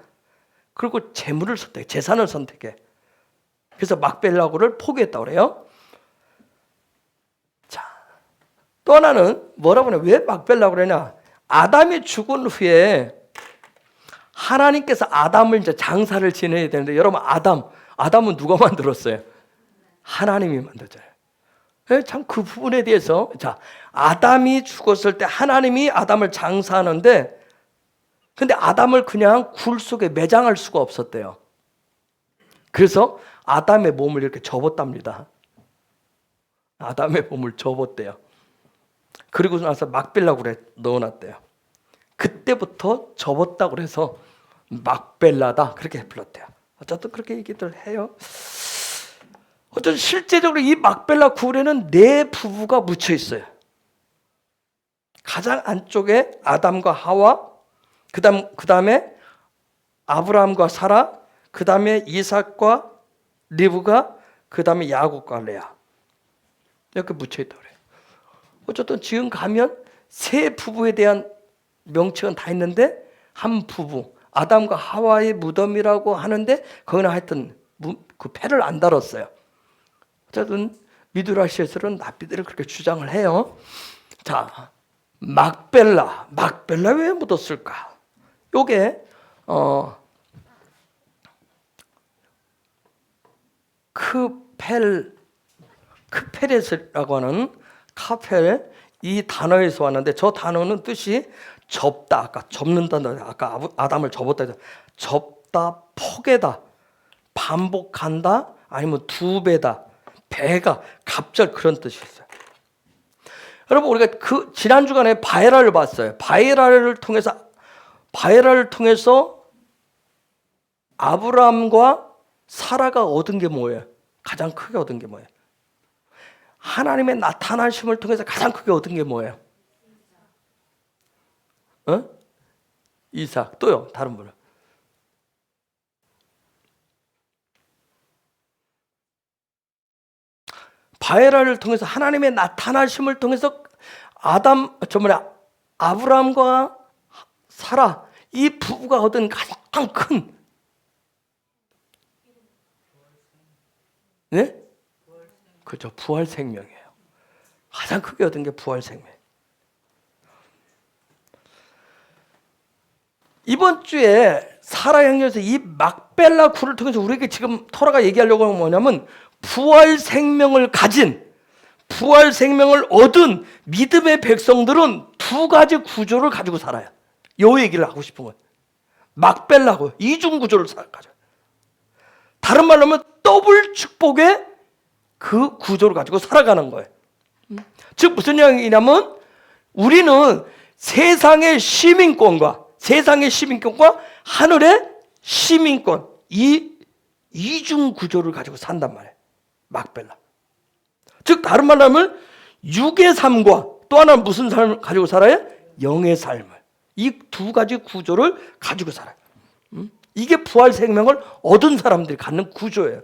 그리고 재산을 선택해. 그래서 막벨라 굴을 포기했다고 그래요. 또 하나는 뭐라고 그러냐? 왜 막벨라고 그러냐? 아담이 죽은 후에 하나님께서 아담을 이제 장사를 지내야 되는데, 여러분 아담은 누가 만들었어요? 하나님이 만들었잖아요. 참 그 부분에 대해서, 자, 아담이 죽었을 때 하나님이 아담을 장사하는데, 근데 아담을 그냥 굴 속에 매장할 수가 없었대요. 그래서 아담의 몸을 이렇게 접었답니다. 아담의 몸을 접었대요. 그리고 나서 막벨라고 그래 넣어놨대요. 그때부터 접었다고 그래서 막벨라다 그렇게 불렀대요. 어쨌든 그렇게 얘기들 해요. 어쨌든 실제적으로 이 막벨라 굴에는 네 부부가 묻혀 있어요. 가장 안쪽에 아담과 하와, 그다음에 아브라함과 사라, 그다음에 이삭과 리브가, 그다음에 야곱과 레아, 이렇게 묻혀 있다 그래요. 어쨌든 지금 가면 세 부부에 대한 명칭은 다 있는데, 한 부부 아담과 하와의 무덤이라고 하는데 거기는 하여튼 그 패를 안 달았어요. 어쨌든 미드라시에서는 랍비들이 그렇게 주장을 해요. 자, 막벨라 왜 묻었을까? 요게 크페레스라고 하는 카펠, 이 단어에서 왔는데, 저 단어는 뜻이 접다, 아까 접는다, 아까 아담을 접었다 해서 접다, 포개다, 반복한다, 아니면 두 배다, 배가, 갑절, 그런 뜻이 있어요. 여러분, 우리가 그 지난 주간에 바에라를 봤어요. 바에라를 통해서 아브라함과 사라가 얻은 게 뭐예요? 가장 크게 얻은 게 뭐예요? 하나님의 나타나심을 통해서 가장 크게 얻은 게 뭐예요? 이삭. 또요, 다른 분은? 바에라를 통해서, 하나님의 나타나심을 통해서 아브라함과 사라, 이 부부가 얻은 가장 큰, 네? 그렇죠, 부활 생명이에요. 가장 크게 얻은 게 부활 생명. 이번 주에 사라 행전에서 이 막벨라 굴을 통해서 우리에게 지금 토라가 얘기하려고 하는 뭐냐면, 부활 생명을 얻은 믿음의 백성들은 두 가지 구조를 가지고 살아요. 요 얘기를 하고 싶은 거예요. 막벨라고 이중 구조를 가져요. 다른 말로 하면 더블 축복의 그 구조를 가지고 살아가는 거예요. 즉 무슨 이야기냐면, 우리는 세상의 시민권과 하늘의 시민권, 이 이중 구조를 가지고 산단 말이에요. 막벨라. 즉 다른 말로 하면 육의 삶과 또 하나는 무슨 삶을 가지고 살아요? 영의 삶을. 이 두 가지 구조를 가지고 살아요. 이게 부활 생명을 얻은 사람들이 갖는 구조예요.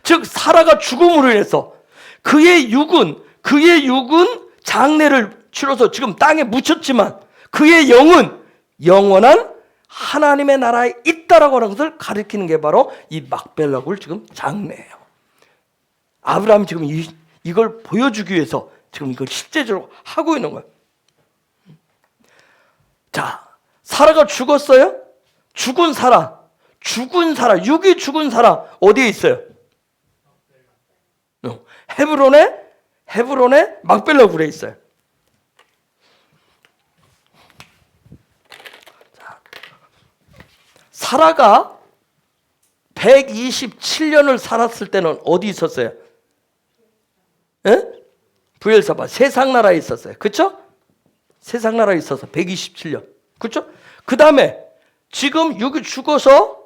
즉 사라가 죽음으로 인해서 그의 육은 장례를 치러서 지금 땅에 묻혔지만, 그의 영은 영원한 하나님의 나라에 있다라고 하는 것을 가리키는 게 바로 이 막벨라굴 지금 장례예요. 아브라함이 지금 이걸 보여주기 위해서 지금 이걸 실제적으로 하고 있는 거예요. 자, 사라가 죽었어요? 죽은 사라, 육이 죽은 사라 어디에 있어요? 헤브론의 막벨라 굴에 있어요. 자, 사라가 127년을 살았을 때는 어디 있었어요? 부엘사바, 세상 나라에 있었어요. 그렇죠? 세상 나라에 있어서 127년. 그렇죠? 그 다음에 지금 여기 죽어서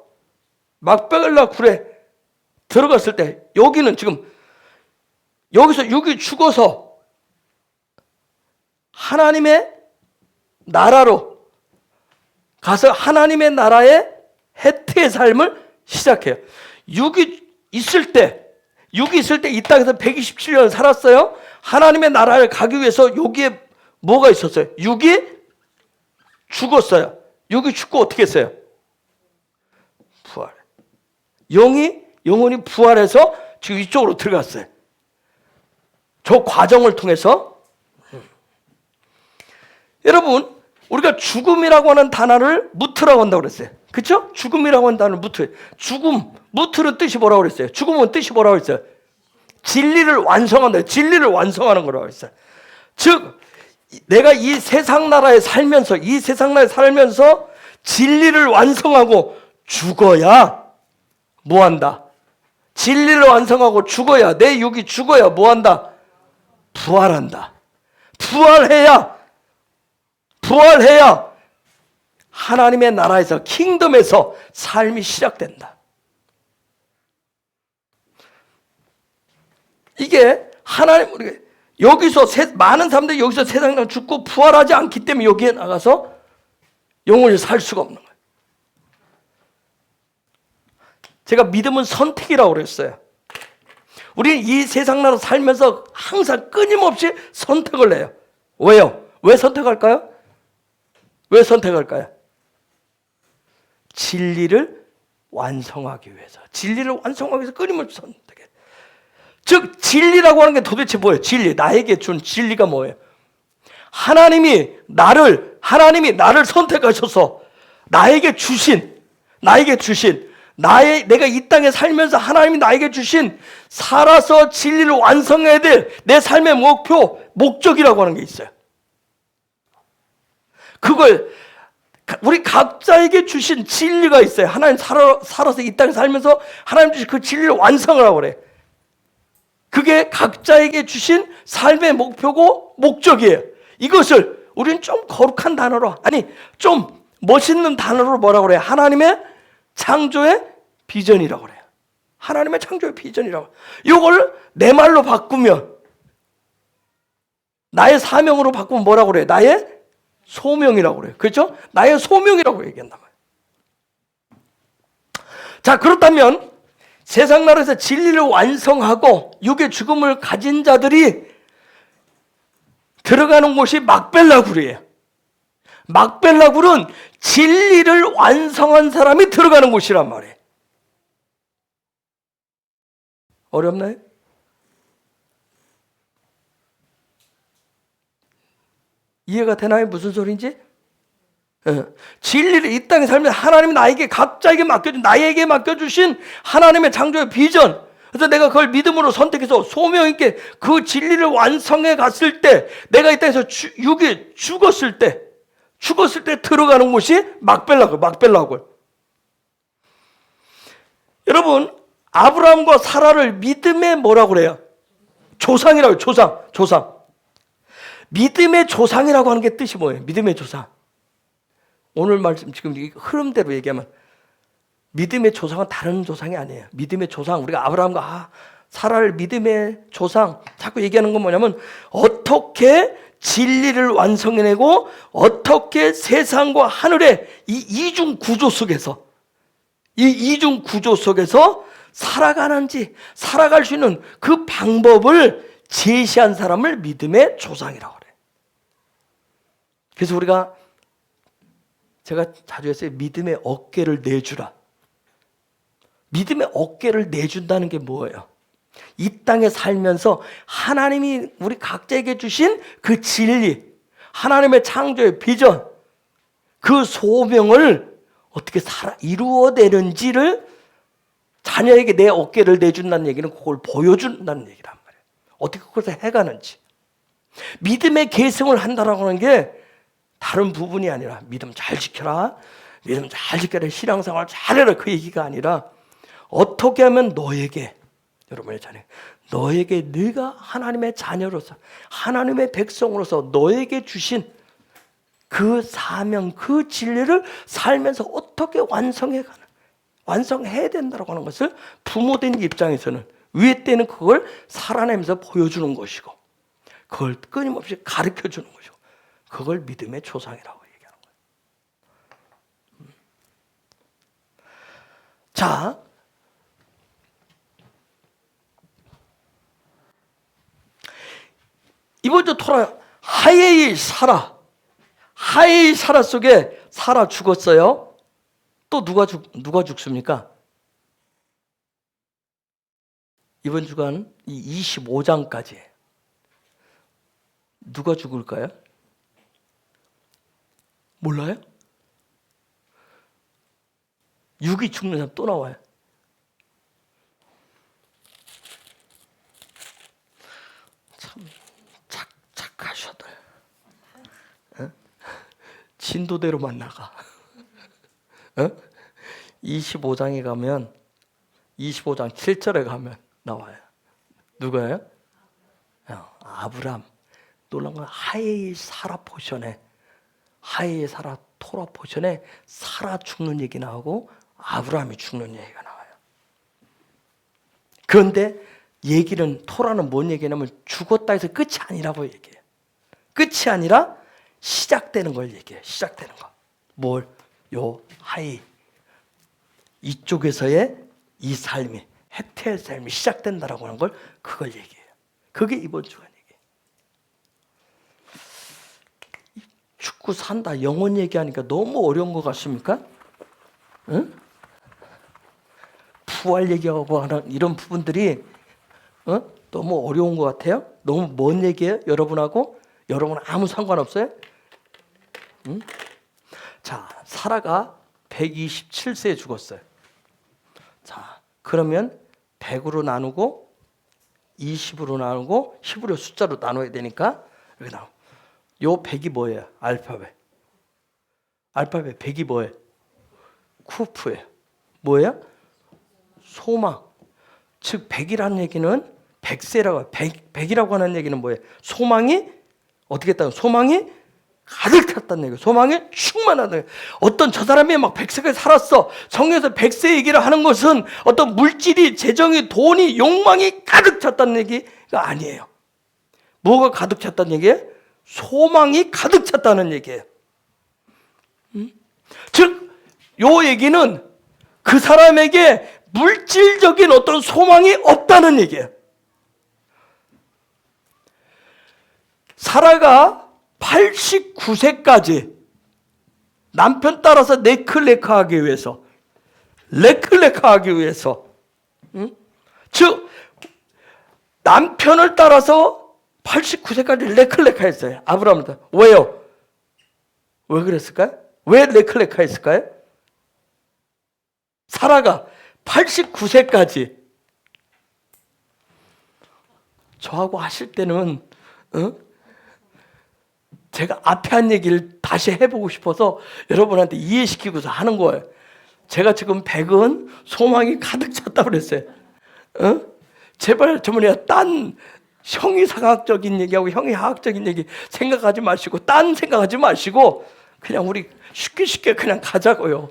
막벨라 굴에 들어갔을 때, 여기는 지금 여기서 여기 죽어서 하나님의 나라로 가서 하나님의 나라의 해태의 삶을 시작해요. 육이 있을 때 이 땅에서 127년 살았어요. 하나님의 나라를 가기 위해서 여기에 뭐가 있었어요? 육이 죽었어요. 육이 죽고 어떻게 했어요? 부활. 영혼이 부활해서 지금 이쪽으로 들어갔어요. 저 과정을 통해서. 여러분, 우리가 죽음이라고 하는 단어를 무트라고 한다고 그랬어요. 그렇죠? 죽음이라고 하는 단어를 무트. 죽음, 무트는 뜻이 뭐라고 그랬어요? 죽음은 뜻이 뭐라고 그랬어요? 진리를 완성한다. 진리를 완성하는 거라고 했어요. 즉 내가 이 세상 나라에 살면서 진리를 완성하고 죽어야 뭐한다? 진리를 완성하고 죽어야, 내 육이 죽어야 뭐한다? 부활한다. 부활해야 하나님의 나라에서, 킹덤에서 삶이 시작된다. 이게 하나님, 우리가 여기서 많은 사람들이 여기서 세상에 죽고 부활하지 않기 때문에 여기에 나가서 영원히 살 수가 없는 거예요. 제가 믿음은 선택이라고 그랬어요. 우리는 이 세상 나라 살면서 항상 끊임없이 선택을 해요. 왜요? 왜 선택할까요? 왜 선택할까요? 진리를 완성하기 위해서. 진리를 완성하기 위해서 끊임없이 선택해요. 즉 진리라고 하는 게 도대체 뭐예요? 진리, 나에게 준 진리가 뭐예요? 하나님이 나를 선택하셔서 나에게 주신 내가 이 땅에 살면서 하나님이 나에게 주신 살아서 진리를 완성해야 될 내 삶의 목적이라고 하는 게 있어요. 그걸 우리 각자에게 주신 진리가 있어요. 하나님 살아서 이 땅에 살면서 하나님 주신 그 진리를 완성하라고 그래. 그게 각자에게 주신 삶의 목표고 목적이에요. 이것을 우리는 좀 거룩한 단어로, 좀 멋있는 단어로 뭐라고 그래요? 하나님의 창조의 비전이라고 그래요. 하나님의 창조의 비전이라고. 이걸 내 말로 바꾸면, 나의 사명으로 바꾸면 뭐라고 그래요? 나의 소명이라고 그래요. 그렇죠? 나의 소명이라고 얘기한단 말이에요. 자, 그렇다면 세상 나라에서 진리를 완성하고 육의 죽음을 가진 자들이 들어가는 곳이 막벨라굴이에요. 막벨라굴은 진리를 완성한 사람이 들어가는 곳이란 말이에요. 어렵나요? 이해가 되나요? 무슨 소리인지? 진리를 이 땅에 살면서 하나님이 나에게 맡겨주신 하나님의 창조의 비전. 그래서 내가 그걸 믿음으로 선택해서 소명 있게 그 진리를 완성해 갔을 때, 내가 이 땅에서 육이 죽었을 때 들어가는 곳이 막벨라굴. 여러분, 아브라함과 사라를 믿음의 뭐라고 그래요? 조상이라고, 조상. 믿음의 조상이라고 하는 게 뜻이 뭐예요? 믿음의 조상. 오늘 말씀 지금 흐름대로 얘기하면 믿음의 조상은 다른 조상이 아니에요. 믿음의 조상, 우리가 아브라함과 사라를 믿음의 조상 자꾸 얘기하는 건 뭐냐면, 어떻게 진리를 완성해내고 어떻게 세상과 하늘의 이 이중 구조 속에서 살아갈 수 있는 그 방법을 제시한 사람을 믿음의 조상이라고 그래요. 그래서 제가 자주 했어요. 믿음의 어깨를 내주라. 믿음의 어깨를 내준다는 게 뭐예요? 이 땅에 살면서 하나님이 우리 각자에게 주신 그 진리, 하나님의 창조의 비전, 그 소명을 어떻게 이루어내는지를 자녀에게 내 어깨를 내준다는 얘기는 그걸 보여준다는 얘기란 말이에요. 어떻게 그것을 해가는지. 믿음의 계승을 한다라고 하는 게 다른 부분이 아니라 믿음 잘 지켜라, 신앙생활 잘해라, 그 얘기가 아니라 어떻게 하면 너에게, 여러분의 자녀, 너에게 네가 하나님의 자녀로서, 하나님의 백성으로서 너에게 주신 그 사명, 그 진리를 살면서 어떻게 완성해야 된다고 하는 것을 부모된 입장에서는, 위에 때는 그걸 살아내면서 보여주는 것이고, 그걸 끊임없이 가르쳐주는 것이고, 그걸 믿음의 조상이라고 얘기하는 거예요. 자, 이번 주 토라 하예의 사라 속에 사라 죽었어요. 또 누가 죽습니까? 이번 주간 이 25장까지 누가 죽을까요? 몰라요? 육이 죽는 사람 또 나와요. 참 착하셔들. 어? 진도대로만 나가. 어? 25장에 가면 25장 7절에 가면 나와요. 누가요? 아브람. 놀라운 건 하에이 사라 포션에, 하에이 사라 토라 포션에 사라 죽는 얘기 나오고 아브람이 죽는 얘기가 나와요. 그런데 얘기는, 토라는 뭔 얘기냐면 죽었다 해서 끝이 아니라고 얘기해요. 끝이 아니라 시작되는 걸 얘기해요. 시작되는 거. 뭘? 요 하이, 이쪽에서의 이 삶이, 해태의 삶이 시작된다라고 하는 걸, 그걸 얘기해요. 그게 이번 주간 얘기예요. 죽고 산다, 영혼 얘기하니까 너무 어려운 것 같습니까? 응? 부활 얘기하고 하는 이런 부분들이 너무 어려운 것 같아요. 너무 먼 얘기예요, 여러분하고. 여러분 아무 상관없어요? 응? 자, 사라가 127세에 죽었어요. 자, 그러면 100으로 나누고 20으로 나누고 히브리 숫자로 나눠야 되니까 이렇게 나와. 요 100이 뭐예요? 알파벳. 알파벳 100이 뭐예요? 쿠프예요. 뭐예요? 소망. 즉 100이라는 얘기는 100세라고, 100이라고 하는 얘기는 뭐예요? 소망이 어떻게 했다고? 소망이 가득 찼다는 얘기예요. 소망이 충만하다는 얘기예요. 어떤 저 사람이 막 100세까지 살았어. 성경에서 100세 얘기를 하는 것은 어떤 물질이, 재정이, 돈이, 욕망이 가득 찼다는 얘기가 아니에요. 뭐가 가득 찼다는 얘기예요? 소망이 가득 찼다는 얘기예요. 즉, 요 얘기는 그 사람에게 물질적인 어떤 소망이 없다는 얘기예요. 사라가 89세까지 남편 따라서 레클레카하기 위해서, 즉 남편을 따라서 89세까지 레클레카했어요. 아브라함을 따라. 왜요? 왜 그랬을까요? 왜 레클레카했을까요? 사라가 89세까지 저하고 하실 때는 제가 앞에 한 얘기를 다시 해보고 싶어서 여러분한테 이해시키고서 하는 거예요. 제가 지금 100은 소망이 가득 찼다고 그랬어요. 제발 저번에 딴 형이상학적인 얘기하고 형이하학적인 얘기 생각하지 마시고, 딴 생각하지 마시고 그냥 우리 쉽게 그냥 가자고요.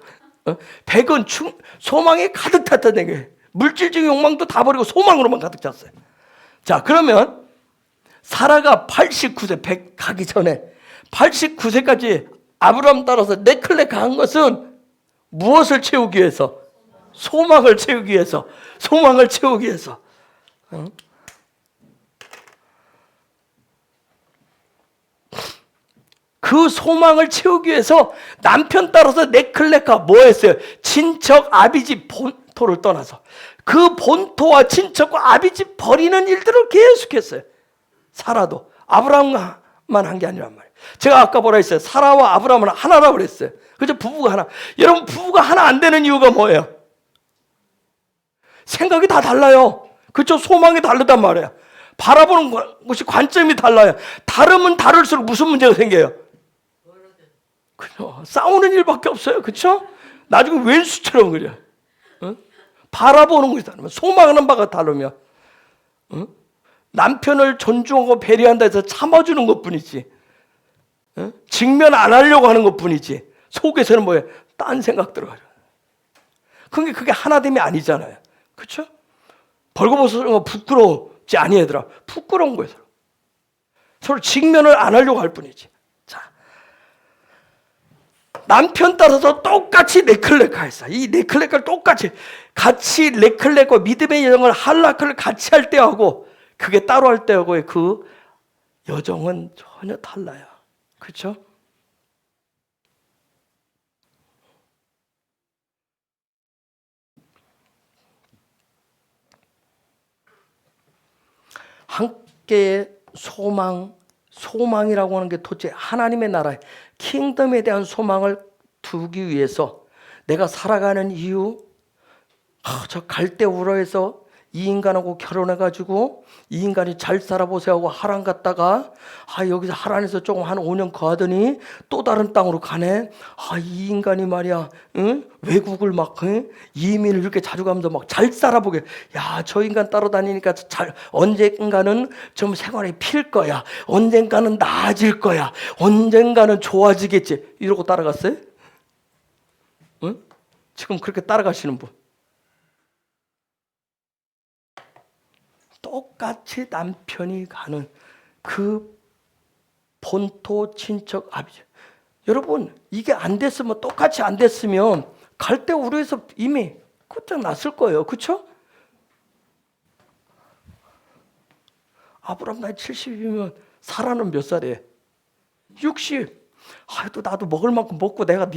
100은 소망이 가득 찼다는 얘기예요. 물질적인 욕망도 다 버리고 소망으로만 가득 찼어요. 자, 그러면 사라가 89세, 100 가기 전에 89세까지 아브라함 따라서 네클레카 한 것은 무엇을 채우기 위해서? 소망을 채우기 위해서. 소망을 채우기 위해서. 그 소망을 채우기 위해서 남편 따라서 네클레카 뭐 했어요? 친척 아비집 본토를 떠나서 그 본토와 친척과 아비집 버리는 일들을 계속했어요. 사라도. 아브라함만 한 게 아니란 말이에요. 제가 아까 뭐라 했어요? 사라와 아브라함은 하나라고 그랬어요. 그죠? 부부가 하나. 여러분, 부부가 하나 안 되는 이유가 뭐예요? 생각이 다 달라요. 그렇죠? 소망이 다르단 말이에요. 바라보는 것이 관점이 달라요. 다르면 다를수록 무슨 문제가 생겨요? 그죠? 싸우는 일밖에 없어요. 그렇죠? 나중에 왼수처럼 그래요. 바라보는 것이 다르면, 소망하는 바가 다르면, 남편을 존중하고 배려한다 해서 참아주는 것뿐이지, 직면 안 하려고 하는 것뿐이지, 속에서는 뭐예요? 딴 생각 들어가죠. 그게 하나됨이 아니잖아요. 그렇죠? 벌거벗은 거 부끄러우지 아니 얘들아. 부끄러운 거예요. 서로 직면을 안 하려고 할 뿐이지. 자, 남편 따라서 똑같이 네클레카했어. 이 네클레카를 똑같이 같이 레클레카 믿음의 여정을 할라크를 같이 할 때하고 그게 따로 할 때하고의 그 여정은 전혀 달라요. 그렇죠? 함께의 소망, 소망이라고 하는 게 도대체 하나님의 나라의 킹덤에 대한 소망을 두기 위해서 내가 살아가는 이유, 저 갈대우러에서 이 인간하고 결혼해가지고 이 인간이 잘 살아보세요 하고 하란 갔다가 여기서 하란에서 조금 한 5년 거하더니 또 다른 땅으로 가네. 이 인간이 말이야, 응? 외국을 막 이민을 이렇게 자주 가면서 막 잘 살아보게. 야, 저 인간 따라다니니까 언젠가는 좀 생활이 필 거야. 언젠가는 나아질 거야. 언젠가는 좋아지겠지. 이러고 따라갔어요? 응? 지금 그렇게 따라가시는 분. 똑같이 남편이 가는 그 본토 친척 아버지. 여러분, 이게 안 됐으면, 똑같이 안 됐으면 갈대우르에서 이미 끝장났을 거예요. 그렇죠? 아브라함 나이 70이면 사라는 몇 살이에요? 60. 또 나도 먹을 만큼 먹고 내가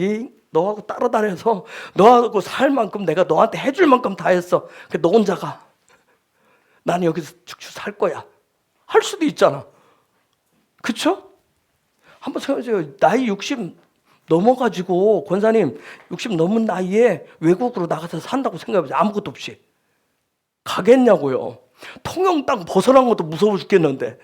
너하고 따라다녀서 너하고 살 만큼 내가 너한테 해줄 만큼 다 했어. 너 혼자 가. 나는 여기서 축축 살 거야. 할 수도 있잖아. 그쵸? 한번 생각해보세요. 나이 60 넘어가지고 권사님 60 넘은 나이에 외국으로 나가서 산다고 생각해보세요. 아무것도 없이. 가겠냐고요. 통영 땅 벗어난 것도 무서워 죽겠는데.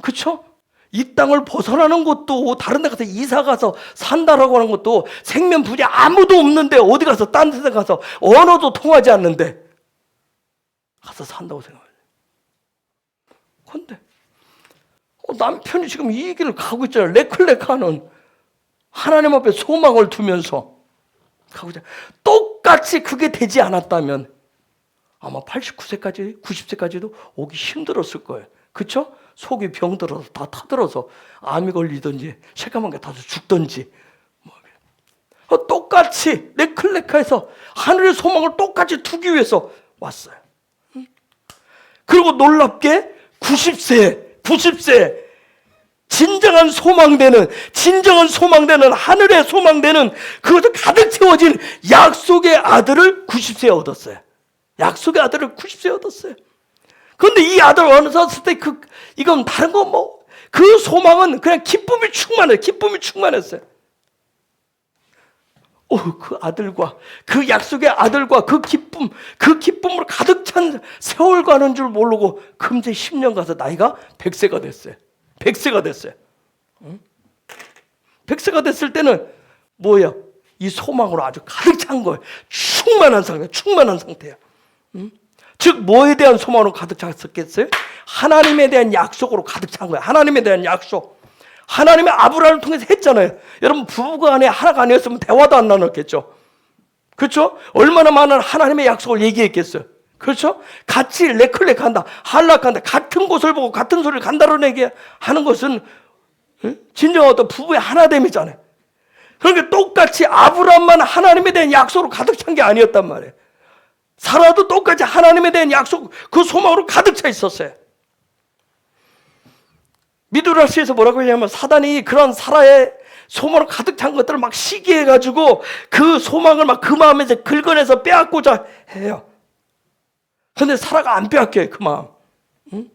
그쵸? 이 땅을 벗어나는 것도 다른 데 가서 이사 가서 산다라고 하는 것도 생면 부지 아무도 없는데 어디 가서 딴 데 가서 언어도 통하지 않는데 가서 산다고 생각해요. 그런데 남편이 지금 이 길을 가고 있잖아요. 레클레카는 하나님 앞에 소망을 두면서 가고 있잖아요. 똑같이 그게 되지 않았다면 아마 89세까지 90세까지도 오기 힘들었을 거예요. 그렇죠? 속이 병들어서 다 타들어서 암이 걸리든지 새까만 게 타서 죽든지 똑같이 레클레카에서 하늘의 소망을 똑같이 두기 위해서 왔어요. 그리고 놀랍게 90세 진정한 소망되는 하늘의 소망되는 그것을 가득 채워진 약속의 아들을 90세에 얻었어요. 약속의 아들을 90세에 얻었어요. 그런데 이 아들 얻었을 때 이건 다른 거 그 소망은 그냥 기쁨이 충만했어요. 그 아들과 그 약속의 아들과 그 기쁨으로 가득 찬 세월 가는 줄 모르고 금세 10년 가서 나이가 100세가 됐어요. 100세가 됐어요. 100세가 됐을 때는 뭐예요? 이 소망으로 아주 가득 찬 거예요. 충만한 상태예요. 즉 뭐에 대한 소망으로 가득 찼었겠어요? 하나님에 대한 약속으로 가득 찬 거예요. 하나님에 대한 약속. 하나님의 아브라함을 통해서 했잖아요. 여러분 부부가 안에 하나가 아니었으면 대화도 안 나눴겠죠. 그렇죠? 얼마나 많은 하나님의 약속을 얘기했겠어요. 그렇죠? 같이 레클레크한다, 한락한다, 같은 곳을 보고 같은 소리를 간다로내게 하는 것은 진정한 어떤 부부의 하나됨이잖아요. 그러니까 똑같이 아브라함만 하나님에 대한 약속으로 가득 찬 게 아니었단 말이에요. 사라도 똑같이 하나님에 대한 약속, 그 소망으로 가득 차 있었어요. 미드라시에서 뭐라고 하냐면 사단이 그런 사라의 소망으로 가득 찬 것들을 막 시기해가지고 그 소망을 막 그 마음에서 긁어내서 빼앗고자 해요. 그런데 사라가 안 빼앗겨요, 그 마음. 응?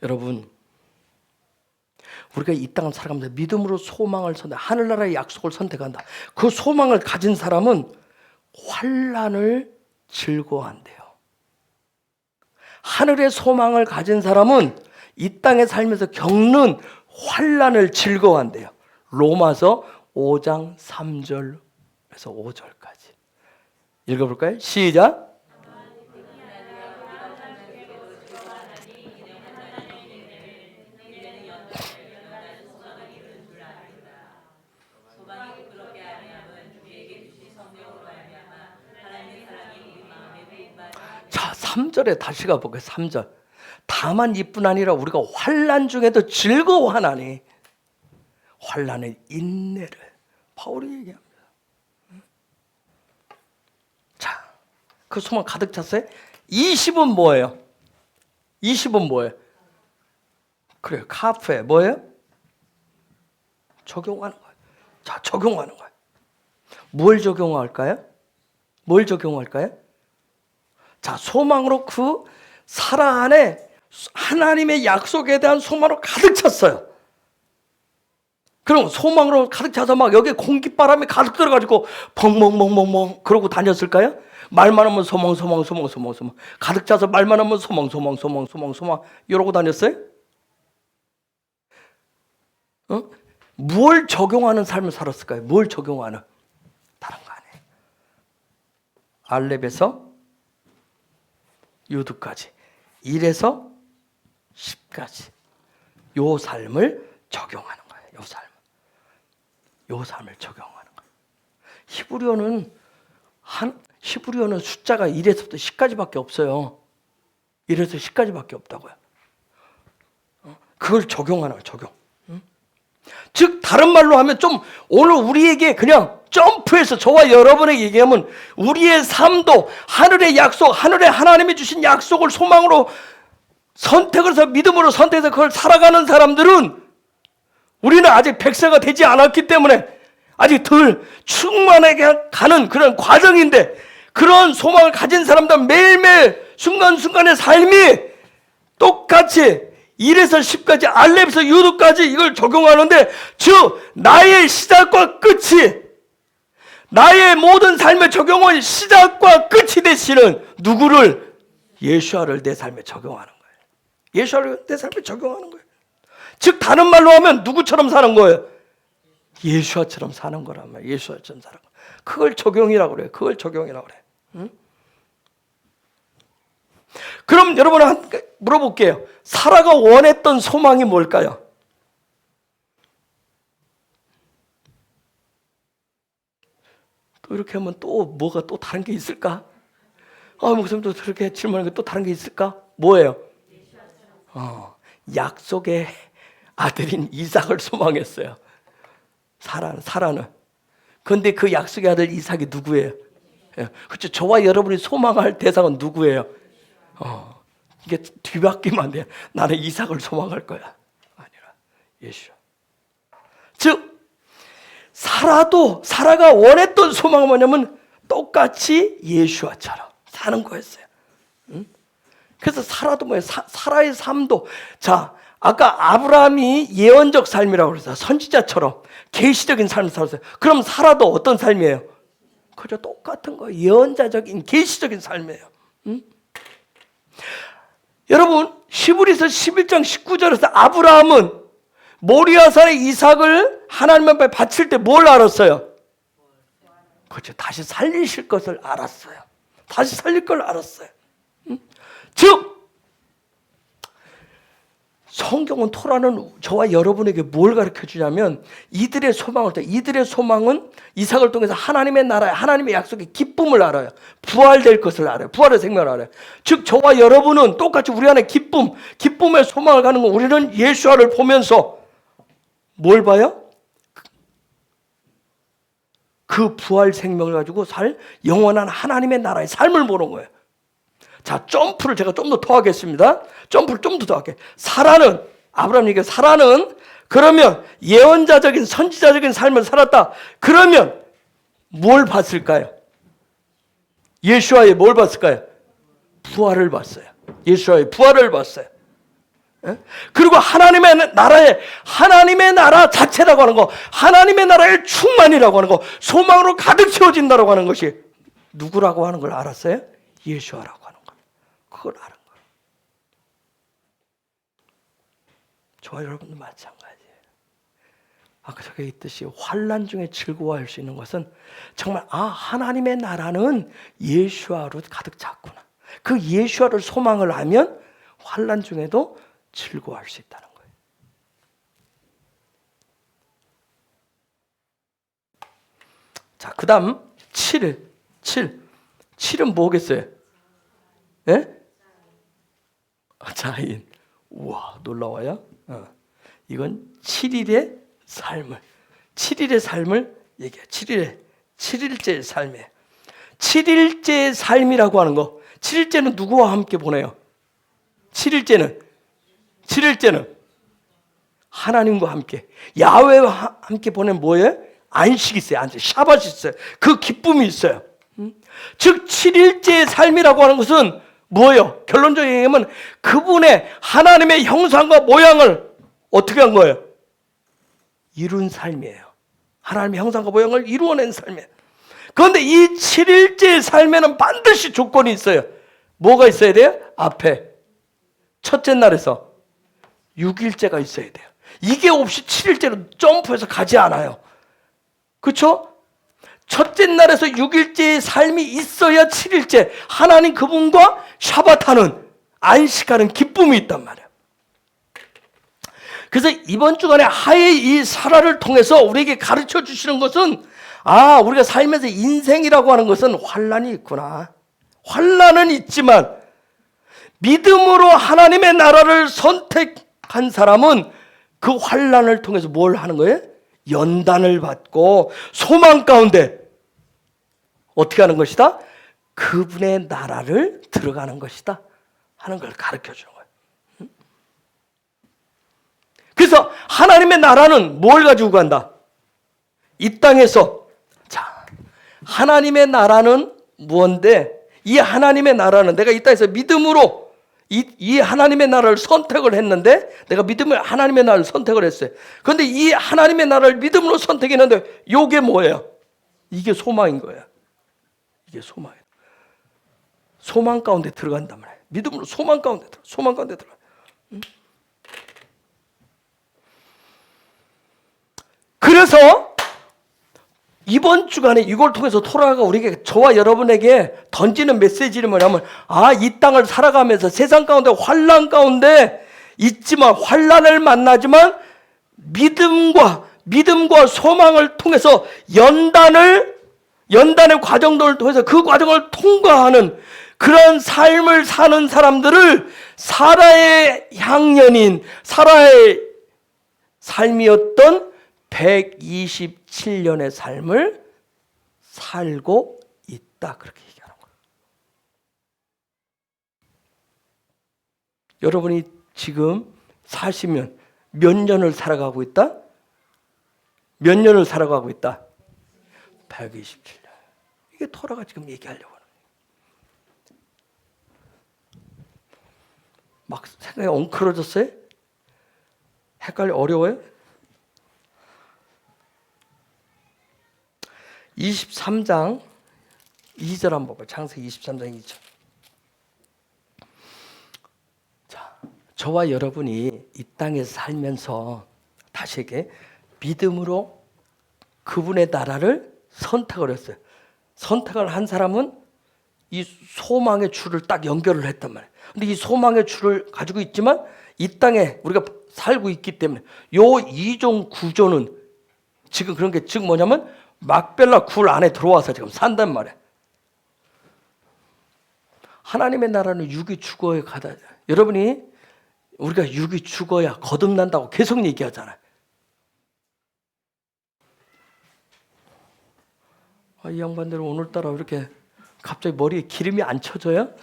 여러분, 우리가 이 땅을 살아가면서 믿음으로 소망을 하늘나라의 약속을 선택한다. 그 소망을 가진 사람은 환난을 즐거워한대요. 하늘의 소망을 가진 사람은 이 땅에 살면서 겪는 환난을 즐거워한대요. 로마서 5장 3절에서 5절까지 읽어볼까요? 시작. 자, 3절에 다시 가볼게요. 3절. 다만 이뿐 아니라 우리가 환난 중에도 즐거워하나니 환난의 인내를 바울이 얘기합니다. 자, 그 소망 가득 찼어요. 20은 뭐예요? 20은 뭐예요? 그래요. 카프에 뭐예요? 적용하는 거예요. 자, 적용하는 거예요. 뭘 적용할까요? 뭘 적용할까요? 자, 소망으로 그 사라 안에 하나님의 약속에 대한 소망으로 가득 찼어요. 그럼 소망으로 가득 차서 막 여기에 공기바람이 가득 들어가지고 벙벙벙벙벙 그러고 다녔을까요? 말만 하면 소망 가득 차서 말만 하면 소망 이러고 다녔어요? 뭘 적용하는 삶을 살았을까요? 뭘 적용하는? 다른 거 아니에요. 알렙에서 유두까지 1에서 10까지 요 삶을 적용하는 거예요. 요 삶을 적용하는 거예요. 히브리어는 숫자가 1에서부터 10까지밖에 없어요. 1에서 10까지밖에 없다고요. 그걸 적용하는 거예요. 적용. 즉 다른 말로 하면 좀 오늘 우리에게 그냥 점프해서 저와 여러분에게 얘기하면 우리의 삶도 하늘의 약속, 하늘에 하나님이 주신 약속을 소망으로 선택을 해서 믿음으로 선택해서 그걸 살아가는 사람들은 우리는 아직 100세가 되지 않았기 때문에 아직 덜 충만하게 가는 그런 과정인데 그런 소망을 가진 사람들은 매일매일 순간순간의 삶이 똑같이 1에서 10까지 알렙에서 유두까지 이걸 적용하는데 즉 나의 시작과 끝이 나의 모든 삶의 적용은 시작과 끝이 되시는 누구를? 예수아를 내 삶에 적용하는 거예요. 예수아를 내 삶에 적용하는 거예요. 즉 다른 말로 하면 누구처럼 사는 거예요? 예수아처럼 사는 거란 말이에요. 예수아처럼 사는 거. 그걸 적용이라고 그래요. 그걸 적용이라고 그래요. 응? 그럼 여러분한테 물어볼게요. 사라가 원했던 소망이 뭘까요? 또 이렇게 하면 또 뭐가 또 다른 게 있을까? 목사님도 그렇게 질문하는 게 또 다른 게 있을까? 뭐예요? 약속의 아들인 이삭을 소망했어요. 사라는. 그런데 그 약속의 아들 이삭이 누구예요? 그렇죠. 저와 여러분이 소망할 대상은 누구예요? 이게 뒤바뀌면 안 돼. 나는 이삭을 소망할 거야. 아니라 예수. 즉 사라가 원했던 소망은 뭐냐면 똑같이 예수아처럼 사는 거였어요. 그래서 사라도 뭐예요? 사라의 삶도 자 아까 아브라함이 예언적 삶이라고 그랬어요. 선지자처럼 계시적인 삶을 살았어요. 그럼 사라도 어떤 삶이에요? 그저 똑같은 거예요. 예언자적인 계시적인 삶이에요. 여러분 히브리서 11장 19절에서 아브라함은 모리아산의 이삭을 하나님 앞에 바칠 때 뭘 알았어요? 그렇죠. 다시 살리실 것을 알았어요. 다시 살릴 걸 알았어요. 즉 성경은 토라는 저와 여러분에게 뭘 가르쳐 주냐면 이들의 소망은 이삭을 통해서 하나님의 나라에 하나님의 약속의 기쁨을 알아요. 부활될 것을 알아요. 부활의 생명을 알아요. 즉 저와 여러분은 똑같이 우리 안에 기쁨의 소망을 가는 거 우리는 예수아를 보면서 뭘 봐요? 그 부활 생명을 가지고 살 영원한 하나님의 나라의 삶을 보는 거예요. 자, 점프를 제가 좀 더 하겠습니다. 점프를 좀 더 할게요. 사라는, 아브라함 얘기해 사라는 그러면 예언자적인 선지자적인 삶을 살았다. 그러면 뭘 봤을까요? 예수아의 뭘 봤을까요? 부활을 봤어요. 예수아의 부활을 봤어요. 그리고 하나님의 나라 자체라고 하는 거, 하나님의 나라의 충만이라고 하는 거, 소망으로 가득 채워진다라고 하는 것이 누구라고 하는 걸 알았어요? 예수아라고 하는 거. 그걸 아는 거예요. 저와 여러분도 마찬가지예요. 아까 저기 있듯이 환난 중에 즐거워할 수 있는 것은 정말 하나님의 나라는 예수아로 가득 찼구나. 그 예수아를 소망을 하면 환난 중에도 즐거워할 수 있다는 거예요. 자, 그 다음 7은 뭐겠어요? 예? 자인. 우와, 놀라워요. 이건 7일의 삶을 얘기해요. 7일째 삶이에요. 7일째 삶이라고 하는 거. 7일째는 누구와 함께 보내요? 7일째는 하나님과 함께, 야훼와 함께 보내는 뭐예요? 안식이 있어요. 안식, 샤밧이 있어요. 그 기쁨이 있어요. 즉 7일째의 삶이라고 하는 것은 뭐예요? 결론적인 얘기하면 그분의 하나님의 형상과 모양을 어떻게 한 거예요? 이룬 삶이에요. 하나님의 형상과 모양을 이루어낸 삶이에요. 그런데 이 7일째의 삶에는 반드시 조건이 있어요. 뭐가 있어야 돼요? 앞에 첫째 날에서 6일째가 있어야 돼요. 이게 없이 7일째로 점프해서 가지 않아요. 그렇죠? 첫째 날에서 6일째의 삶이 있어야 7일째 하나님 그분과 샤바타는 안식하는 기쁨이 있단 말이에요. 그래서 이번 주간에 하의 이 사라를 통해서 우리에게 가르쳐 주시는 것은 우리가 살면서 인생이라고 하는 것은 환난이 있구나. 환난은 있지만 믿음으로 하나님의 나라를 선택한 사람은 그 환난을 통해서 뭘 하는 거예요? 연단을 받고 소망 가운데 어떻게 하는 것이다? 그분의 나라를 들어가는 것이다 하는 걸 가르쳐 주는 거예요. 그래서 하나님의 나라는 뭘 가지고 간다? 이 땅에서 하나님의 나라는 무언데 이 하나님의 나라는 내가 이 땅에서 믿음으로 이 하나님의 나라를 선택을 했는데 내가 믿음을 하나님의 나라를 선택을 했어요. 그런데 이 하나님의 나라를 믿음으로 선택했는데 이게 뭐예요? 이게 소망인 거예요. 이게 소망이에요. 소망 가운데 들어간단 말이에요. 믿음으로 소망 가운데 들어가. 그래서 이번 주간에 이걸 통해서 토라가 우리에게 저와 여러분에게 던지는 메시지는 뭐냐면 이 땅을 살아가면서 세상 가운데 환난 가운데 있지만 환난을 만나지만 믿음과 소망을 통해서 연단의 과정들을 통해서 그 과정을 통과하는 그런 삶을 사는 사람들을 사라의 향년인 사라의 삶이었던 127년의 삶을 살고 있다. 그렇게 얘기하는 거예요. 여러분이 지금 사시면 몇 년을 살아가고 있다? 몇 년을 살아가고 있다? 127년. 이게 토라가 지금 얘기하려고 하는 거예요. 막 생각이 엉클어졌어요? 헷갈려? 어려워요? 23장 2절 한번 봐봐요. 창세기 23장 2절. 자, 저와 여러분이 이 땅에서 살면서 다시 얘기해 믿음으로 그분의 나라를 선택을 했어요. 선택을 한 사람은 이 소망의 줄을 딱 연결을 했단 말이에요. 근데 이 소망의 줄을 가지고 있지만 이 땅에 우리가 살고 있기 때문에 요 이종 구조는 지금 그런 게 지금 뭐냐면 막벨라 굴 안에 들어와서 지금 산단 말이에요. 하나님의 나라는 육이 죽어야 가다. 여러분이 우리가 육이 죽어야 거듭난다고 계속 얘기하잖아요. 이 양반들은 오늘따라 이렇게 갑자기 머리에 기름이 안 쳐져요?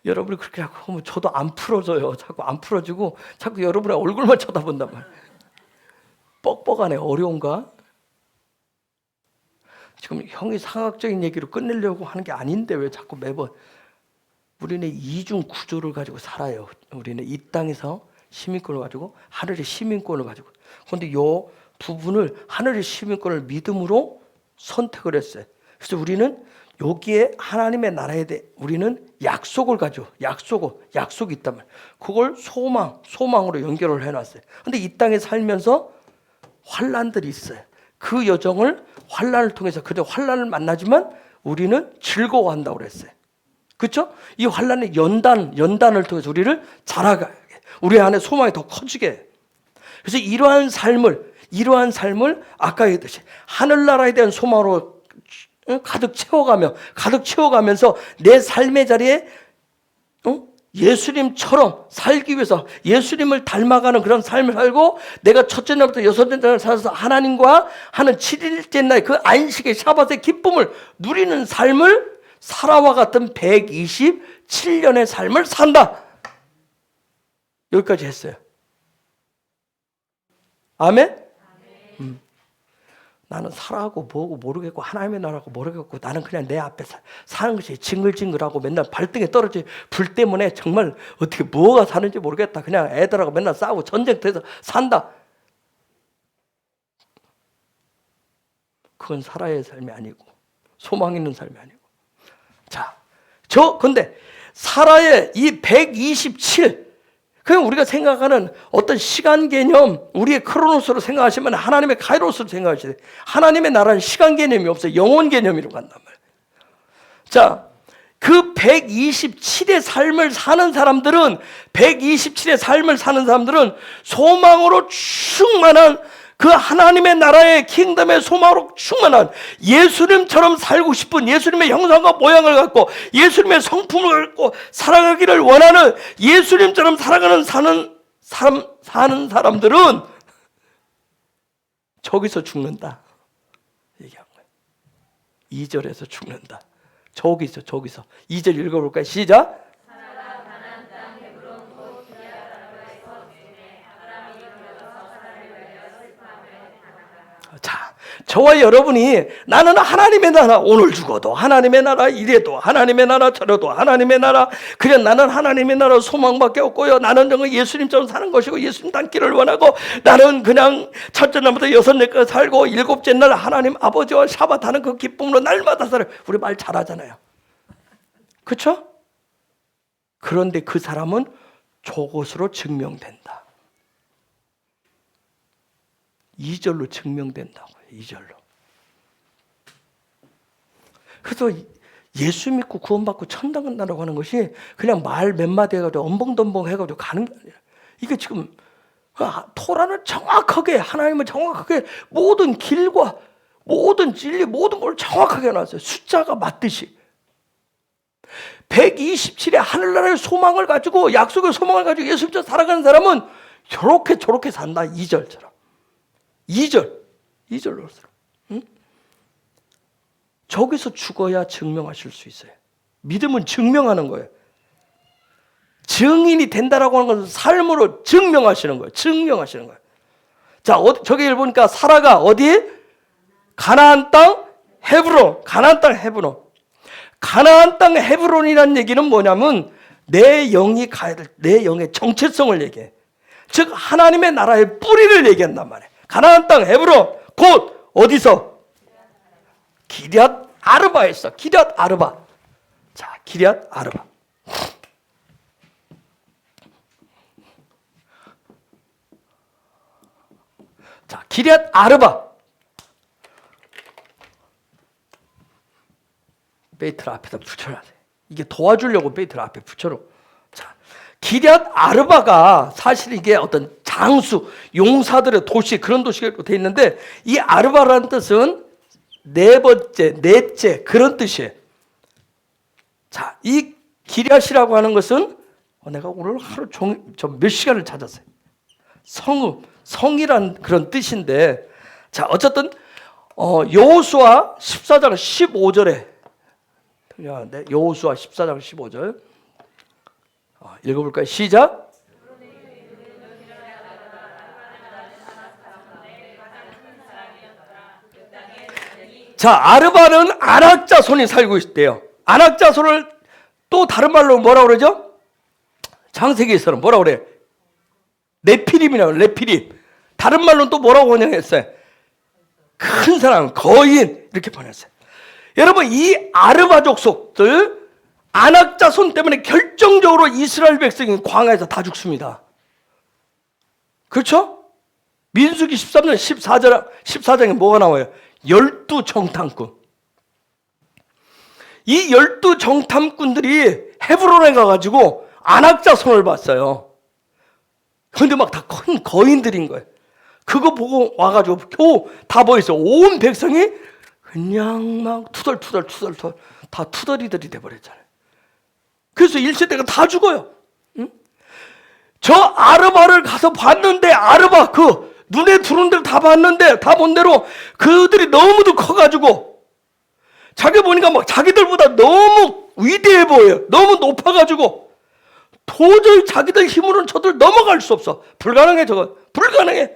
여러분이 그렇게 하면 저도 안 풀어져요. 자꾸 안 풀어지고 자꾸 여러분의 얼굴만 쳐다본단 말이에요. 뻑뻑하네. 어려운가? 지금 형이 상학적인 얘기로 끝내려고 하는 게 아닌데 왜 자꾸 매번 우리는 이중 구조를 가지고 살아요. 우리는 이 땅에서 시민권을 가지고 하늘의 시민권을 가지고. 그런데 이 부분을 하늘의 시민권을 믿음으로 선택을 했어요. 그래서 우리는 여기에 하나님의 나라에 대해 우리는 약속을 가지고 약속이 있단 말이에요. 그걸 소망으로 연결을 해놨어요. 그런데 이 땅에 살면서 환난들이 있어요. 그 여정을 환난을 통해서 그저 환난을 만나지만 우리는 즐거워한다고 그랬어요. 그렇죠? 이 환난의 연단을 통해서 우리를 자라가게, 우리 안에 소망이 더 커지게. 그래서 이러한 삶을 아까 얘기했듯이 하늘나라에 대한 소망으로 가득 채워가면서 내 삶의 자리에 예수님처럼 살기 위해서 예수님을 닮아가는 그런 삶을 살고 내가 첫째 날부터 여섯째 날 살아서 하나님과 하는 7일째 날 그 안식의 샤밧의 기쁨을 누리는 삶을 사라와 같은 127년의 삶을 산다. 여기까지 했어요. 아멘? 나는 살아가고 뭐고 모르겠고 하나님의 나라고 모르겠고 나는 그냥 내 앞에 사는 것이 징글징글하고 맨날 발등에 떨어진 불 때문에 정말 어떻게 뭐가 사는지 모르겠다. 그냥 애들하고 맨날 싸우고 전쟁터에서 산다. 그건 살아야 할 삶이 아니고 소망 있는 삶이 아니고. 자, 근데 살아야 이 127 그냥 우리가 생각하는 어떤 시간 개념, 우리의 크로노스로 생각하시면 하나님의 카이로스로 생각하셔야 돼요. 하나님의 나라는 시간 개념이 없어요. 영혼 개념으로 간단 말이에요. 자, 그 127의 삶을 사는 사람들은 127의 삶을 사는 사람들은 소망으로 충만한 그 하나님의 나라의 킹덤의 소망으로 충만한 예수님처럼 살고 싶은 예수님의 형상과 모양을 갖고 예수님의 성품을 갖고 살아가기를 원하는 예수님처럼 살아가는 사는 사람들은 저기서 죽는다 얘기한 거예요. 2절에서 죽는다. 저기서 2절 읽어볼까요? 시작. 자, 저와 여러분이 나는 하나님의 나라 오늘 죽어도 하나님의 나라 이래도 하나님의 나라 저래도 하나님의 나라 그냥 나는 하나님의 나라 소망밖에 없고요. 나는 정말 예수님처럼 사는 것이고 예수님 닮기를 원하고 나는 그냥 첫째 날부터 여섯 날까지 살고 일곱째 날 하나님 아버지와 샤바타는 그 기쁨으로 날마다 살아요. 우리 말 잘하잖아요. 그렇죠? 그런데 그 사람은 저것으로 증명된다. 2절로 증명된다고요. 2절로. 그래서 예수 믿고 구원받고 천당 간다고 하는 것이 그냥 말 몇 마디 해가지고 엄벙덤벙 해가지고 가는 게 아니라 이게 지금 토라는 정확하게 하나님은 정확하게 모든 길과 모든 진리 모든 걸 정확하게 놨어요. 숫자가 맞듯이. 127의 하늘나라의 소망을 가지고 약속의 소망을 가지고 예수님처럼 살아가는 사람은 저렇게 산다. 2절처럼. 2절로 응? 저기서 죽어야 증명하실 수 있어요. 믿음은 증명하는 거예요. 증인이 된다라고 하는 것은 삶으로 증명하시는 거예요. 증명하시는 거예요. 자, 저기 보니까 사라가 어디? 가나안 땅 헤브론. 가나안 땅 헤브론. 가나안 땅 헤브론이라는 얘기는 뭐냐면 내 영이 가야 될 내 영의 정체성을 얘기해. 즉 하나님의 나라의 뿌리를 얘기한단 말이에요. 가나안 땅 헤브론 곧 어디서? 기럇 아르바에서. 기럇 아르바. 자, 기럇 아르바. 자, 기럇 아르바. 베이트를 앞에다 붙여야 돼. 이게 도와주려고 베이트를 앞에 붙여놓고. 자, 기럇 아르바가 사실 이게 어떤 장수, 용사들의 도시 그런 도시가 되어 있는데 이 아르바라는 뜻은 네 번째, 넷째 그런 뜻이에요. 자, 이 기럇이라고 하는 것은 내가 오늘 하루 종일 몇 시간을 찾았어요. 성이란 그런 뜻인데 자, 어쨌든 여호수아 14장 15절에 여호수아 14장 15절 읽어볼까요? 시작. 자, 아르바는 아낙 자손이 살고 있대요. 아낙 자손을 또 다른 말로 뭐라 그러죠? 창세기에서는 뭐라 그래요? 네피림이라고. 네피림. 다른 말로는 또 뭐라고 번역했어요? 큰 사람, 거인 이렇게 번역했어요. 여러분, 이 아르바 족속들 아낙 자손 때문에 결정적으로 이스라엘 백성이 광야에서 다 죽습니다. 그렇죠? 민수기 13장 14장에 뭐가 나와요? 12정탐꾼. 이 12정탐꾼들이 헤브론에 가가지고 아낙 자손을 봤어요. 그런데 막 다 큰 거인들인 거예요. 그거 보고 와가지고 겨우 다 보였어요. 온 백성이 그냥 막 투덜 다 투덜이들이 돼버렸잖아요. 그래서 1세대가 다 죽어요. 응? 저 아르바를 가서 봤는데 아르바 그 눈에 들어온 데를 다 봤는데 다 본 대로 그들이 너무도 커가지고 자기 보니까 막 자기들보다 너무 위대해 보여요. 너무 높아가지고 도저히 자기들 힘으로는 저들 넘어갈 수 없어. 불가능해 저거. 불가능해.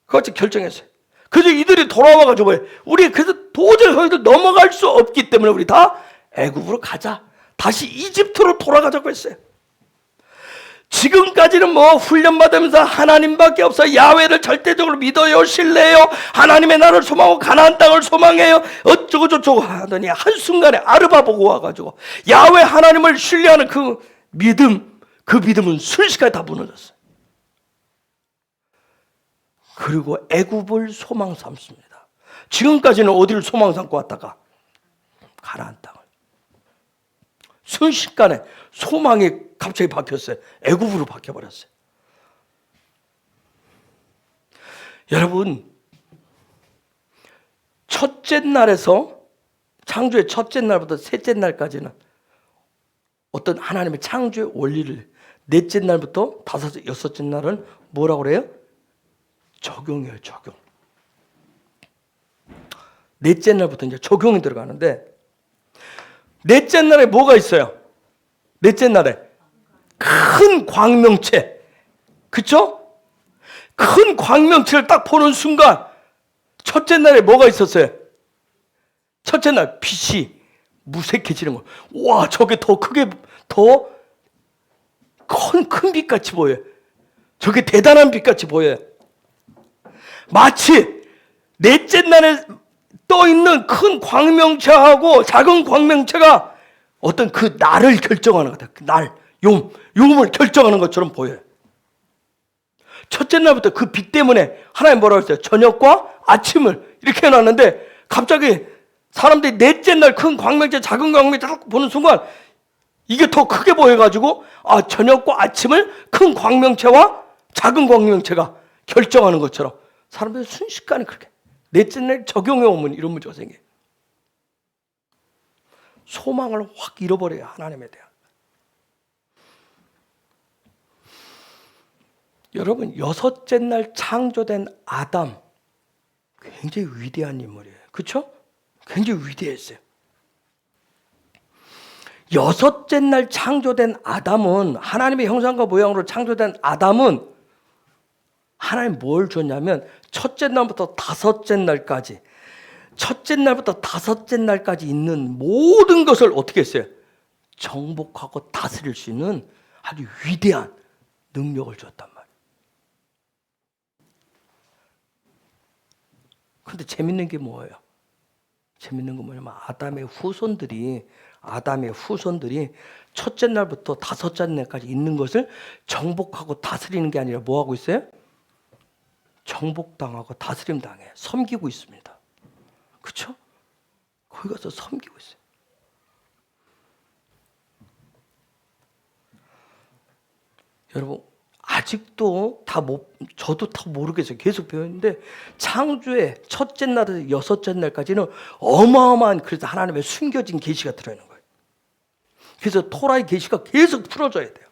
그것이 결정했어요. 그래서 이들이 돌아와가지고 우리 그래서 도저히 너희들 넘어갈 수 없기 때문에 우리 다 애굽으로 가자. 다시 이집트로 돌아가자고 했어요. 지금까지는 뭐 훈련받으면서 하나님밖에 없어. 야훼를 절대적으로 믿어요. 신뢰해요. 하나님의 나라를 소망하고 가나안 땅을 소망해요. 어쩌고 저쩌고 하더니 한순간에 아르바 보고 와가지고 야훼 하나님을 신뢰하는 그 믿음은 순식간에 다 무너졌어요. 그리고 애굽을 소망 삼습니다. 지금까지는 어디를 소망 삼고 왔다가 가나안 땅을. 순식간에 소망이 갑자기 바뀌었어요. 애굽으로 바뀌어버렸어요. 여러분, 첫째 날에서 창조의 첫째 날부터 셋째 날까지는 어떤 하나님의 창조의 원리를 넷째 날부터 다섯째, 여섯째 날은 뭐라고 그래요? 적용이에요, 적용. 넷째 날부터 이제 적용이 들어가는데 넷째 날에 뭐가 있어요? 넷째 날에 큰 광명체, 그쵸? 큰 광명체를 딱 보는 순간 첫째 날에 뭐가 있었어요? 첫째 날 빛이 무색해지는 거. 와, 저게 더 크게 더 큰 빛같이 보여요. 저게 대단한 빛같이 보여요. 마치 넷째 날에 떠 있는 큰 광명체하고 작은 광명체가 어떤 그 날을 결정하는 것 같아요. 그 날, 요음을 결정하는 것처럼 보여요. 첫째 날부터 그 빛 때문에 하나님 뭐라고 했어요? 저녁과 아침을 이렇게 해놨는데 갑자기 사람들이 넷째 날 큰 광명체, 작은 광명체 딱 보는 순간 이게 더 크게 보여가지고 저녁과 아침을 큰 광명체와 작은 광명체가 결정하는 것처럼 사람들이 순식간에 그렇게 넷째 날 적용해 오면 이런 문제가 생겨요. 소망을 확 잃어버려요. 하나님에 대한. 여러분, 여섯째 날 창조된 아담 굉장히 위대한 인물이에요. 그렇죠? 굉장히 위대했어요. 여섯째 날 창조된 아담은 하나님의 형상과 모양으로 창조된 아담은 하나님 뭘 줬냐면 첫째 날부터 다섯째 날까지 있는 모든 것을 어떻게 했어요? 정복하고 다스릴 수 있는 아주 위대한 능력을 줬단 말이에요. 그런데 재밌는 게 뭐예요? 재밌는 건 뭐냐면 아담의 후손들이 첫째 날부터 다섯째 날까지 있는 것을 정복하고 다스리는 게 아니라 뭐 하고 있어요? 정복당하고 다스림 당해 섬기고 있습니다. 그렇죠? 거기 가서 섬기고 있어요. 여러분 아직도 저도 다 모르겠어요. 계속 배웠는데 창조의 첫째 날에서 여섯째 날까지는 어마어마한 그래서 하나님의 숨겨진 계시가 들어있는 거예요. 그래서 토라의 계시가 계속 풀어져야 돼요.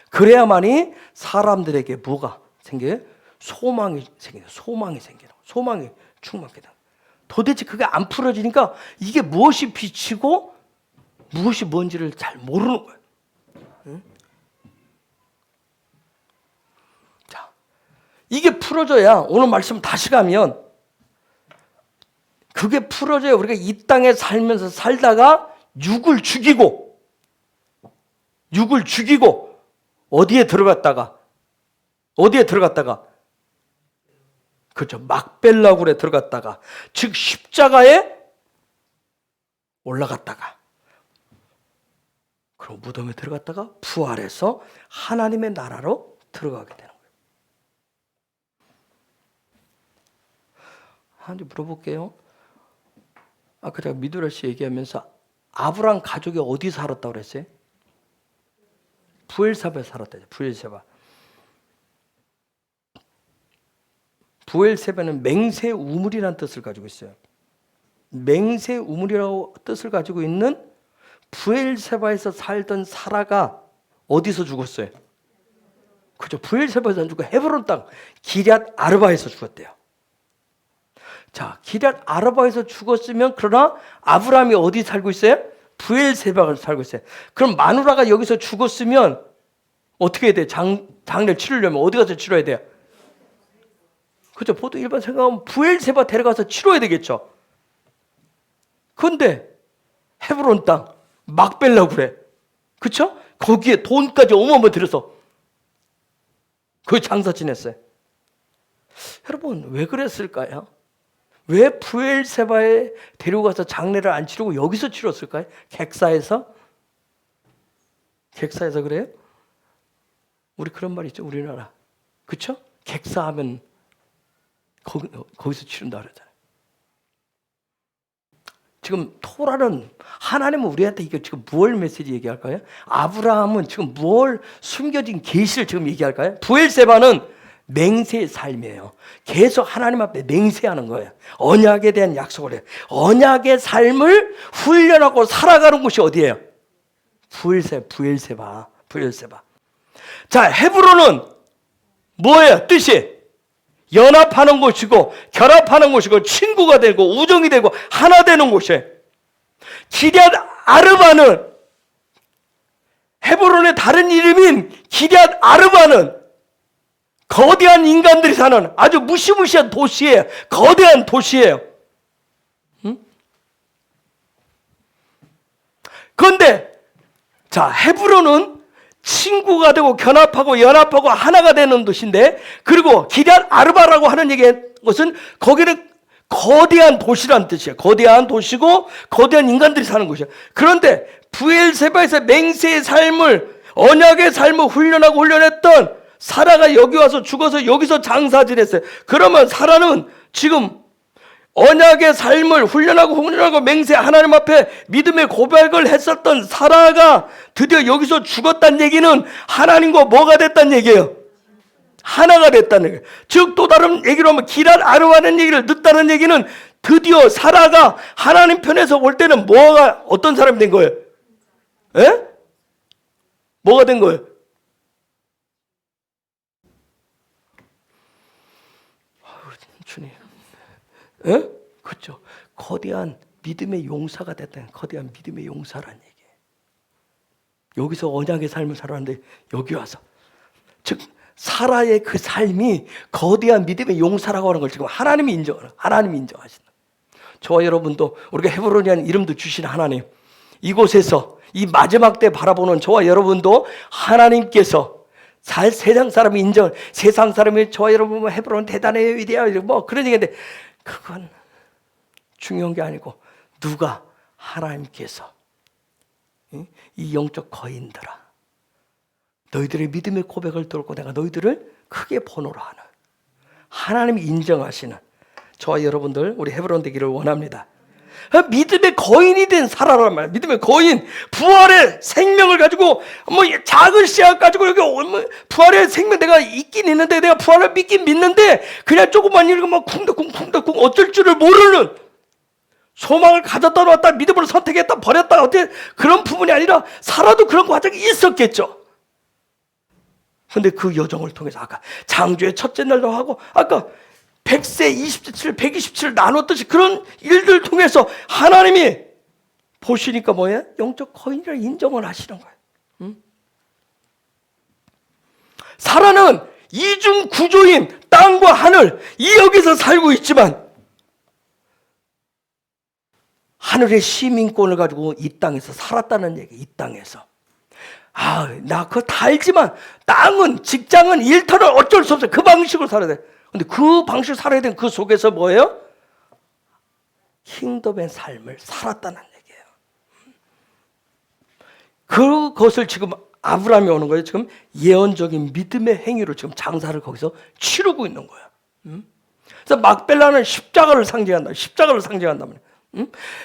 그래야만이 사람들에게 뭐가 생겨요? 소망이 생겨요. 소망이 충만하게 돼요. 도대체 그게 안 풀어지니까 이게 무엇이 빛이고 무엇이 뭔지를 잘 모르는 거예요. 응? 자, 이게 풀어져야 오늘 말씀 다시 가면 그게 풀어져야 우리가 이 땅에 살다가 육을 죽이고 어디에 들어갔다가 그렇죠. 막벨라굴에 들어갔다가 즉 십자가에 올라갔다가 그리고 무덤에 들어갔다가 부활해서 하나님의 나라로 들어가게 되는 거예요. 하나님 물어볼게요. 아까 제가 미두라 씨 얘기하면서 아브람 가족이 어디 살았다고 그랬어요? 부엘세바에 살았다. 부엘세바는 맹세 우물이라는 뜻을 가지고 있어요. 맹세 우물이라고 뜻을 가지고 있는 부엘세바에서 살던 사라가 어디서 죽었어요? 그죠? 부엘세바에서 안 죽고 헤브론 땅 기럇 아르바에서 죽었대요. 자, 기럇 아르바에서 죽었으면 그러나 아브라함이 어디 살고 있어요? 부엘세바가 살고 있어요. 그럼 마누라가 여기서 죽었으면 어떻게 해야 돼요? 장례를 치르려면 어디 가서 치러야 돼요? 그죠? 보통 일반 생각하면 부엘세바 데려가서 치료해야 되겠죠. 그런데 헤브론 땅 막벨라 그래. 그쵸? 거기에 돈까지 어마어마 들여서 거기 장사 지냈어요. 여러분 왜 그랬을까요? 왜 부엘세바에 데려가서 장례를 안 치르고 여기서 치렀을까요? 객사에서? 객사에서 그래요? 우리 그런 말 있죠, 우리나라. 그쵸? 객사하면 거기서 치른다 그러잖아요. 지금 토라는 하나님은 우리한테 이게 지금 무얼 메시지 얘기할까요? 아브라함은 지금 무얼 숨겨진 계시를 지금 얘기할까요? 부엘세바는 맹세의 삶이에요. 계속 하나님 앞에 맹세하는 거예요. 언약에 대한 약속을 해요. 언약의 삶을 훈련하고 살아가는 곳이 어디예요? 부엘세바. 자, 헤브론은 뭐예요? 뜻이 연합하는 곳이고 결합하는 곳이고 친구가 되고 우정이 되고 하나 되는 곳이에요. 기럇 아르바는 헤브론의 다른 이름인 기럇 아르바는 거대한 인간들이 사는 아주 무시무시한 도시예요. 거대한 도시예요. 그런데 자, 헤브론은 친구가 되고 견합하고 연합하고 하나가 되는 도시인데, 그리고 기럇 아르바라고 하는 것은 거기는 거대한 도시란 뜻이에요. 거대한 도시고 거대한 인간들이 사는 곳이에요. 그런데 부엘세바에서 맹세의 삶을, 언약의 삶을 훈련했던 사라가 여기 와서 죽어서 여기서 장사 지냈어요. 그러면 사라는 지금 언약의 삶을 훈련하고 맹세 하나님 앞에 믿음의 고백을 했었던 사라가 드디어 여기서 죽었다는 얘기는 하나님과 뭐가 됐다는 얘기예요? 하나가 됐다는 얘기예요. 즉 또 다른 얘기로 하면 기럇 아르바는 얘기를 듣다는 얘기는 드디어 사라가 하나님 편에서 볼 때는 뭐가 어떤 사람이 된 거예요? 에? 뭐가 된 거예요? 주님. 에? 그렇죠. 거대한 믿음의 용사가 됐다는, 거대한 믿음의 용사란 얘기예요. 여기서 언약의 삶을 살았는데 여기 와서, 즉 사라의 그 삶이 거대한 믿음의 용사라고 하는 걸 지금 하나님이 인정하신다. 저와 여러분도 우리가 헤브론이라는 이름도 주신 하나님, 이곳에서 이 마지막 때 바라보는 저와 여러분도 하나님께서 세상 사람이 세상 사람이 저와 여러분 헤브론 대단해요, 위대해요, 뭐 그런 얘기인데 그건 중요한 게 아니고, 누가 하나님께서 이 영적 거인들아, 너희들의 믿음의 고백을 들고 내가 너희들을 크게 번호로 하는, 하나님이 인정하시는 저와 여러분들 우리 헤브론 되기를 원합니다. 믿음의 거인이 된 사라란 말이에요. 믿음의 거인, 부활의 생명을 가지고 뭐 작은 씨앗 가지고 여기 부활의 생명, 내가 있긴 있는데, 내가 부활을 믿긴 믿는데 그냥 조금만 읽으면 막 쿵덕쿵 어쩔 줄을 모르는, 소망을 가졌다 놓았다 믿음으로 선택했다 버렸다 어떻게 그런 부분이 아니라 사라도 그런 과정이 있었겠죠. 그런데 그 여정을 통해서 아까 장주의 첫째 날도 하고 아까 100세 27, 127 나눴듯이 그런 일들 통해서 하나님이 보시니까 뭐예요? 영적 거인이라 인정을 하시는 거예요. 사라는 이중 구조인 땅과 하늘, 이 여기서 살고 있지만 하늘의 시민권을 가지고 이 땅에서 살았다는 얘기. 이 땅에서 나 그거 다 알지만 땅은, 직장은, 일터는 어쩔 수 없어요. 그 방식으로 살아야 돼. 근데 그 방식으로 살아야 되는 그 속에서 뭐예요? 킹덤의 삶을 살았다는 얘기예요. 그것을 지금 아브라함이 오는 거예요. 지금 예언적인 믿음의 행위로 지금 장사를 거기서 치르고 있는 거예요. 그래서 막벨라는 십자가를 상징한다.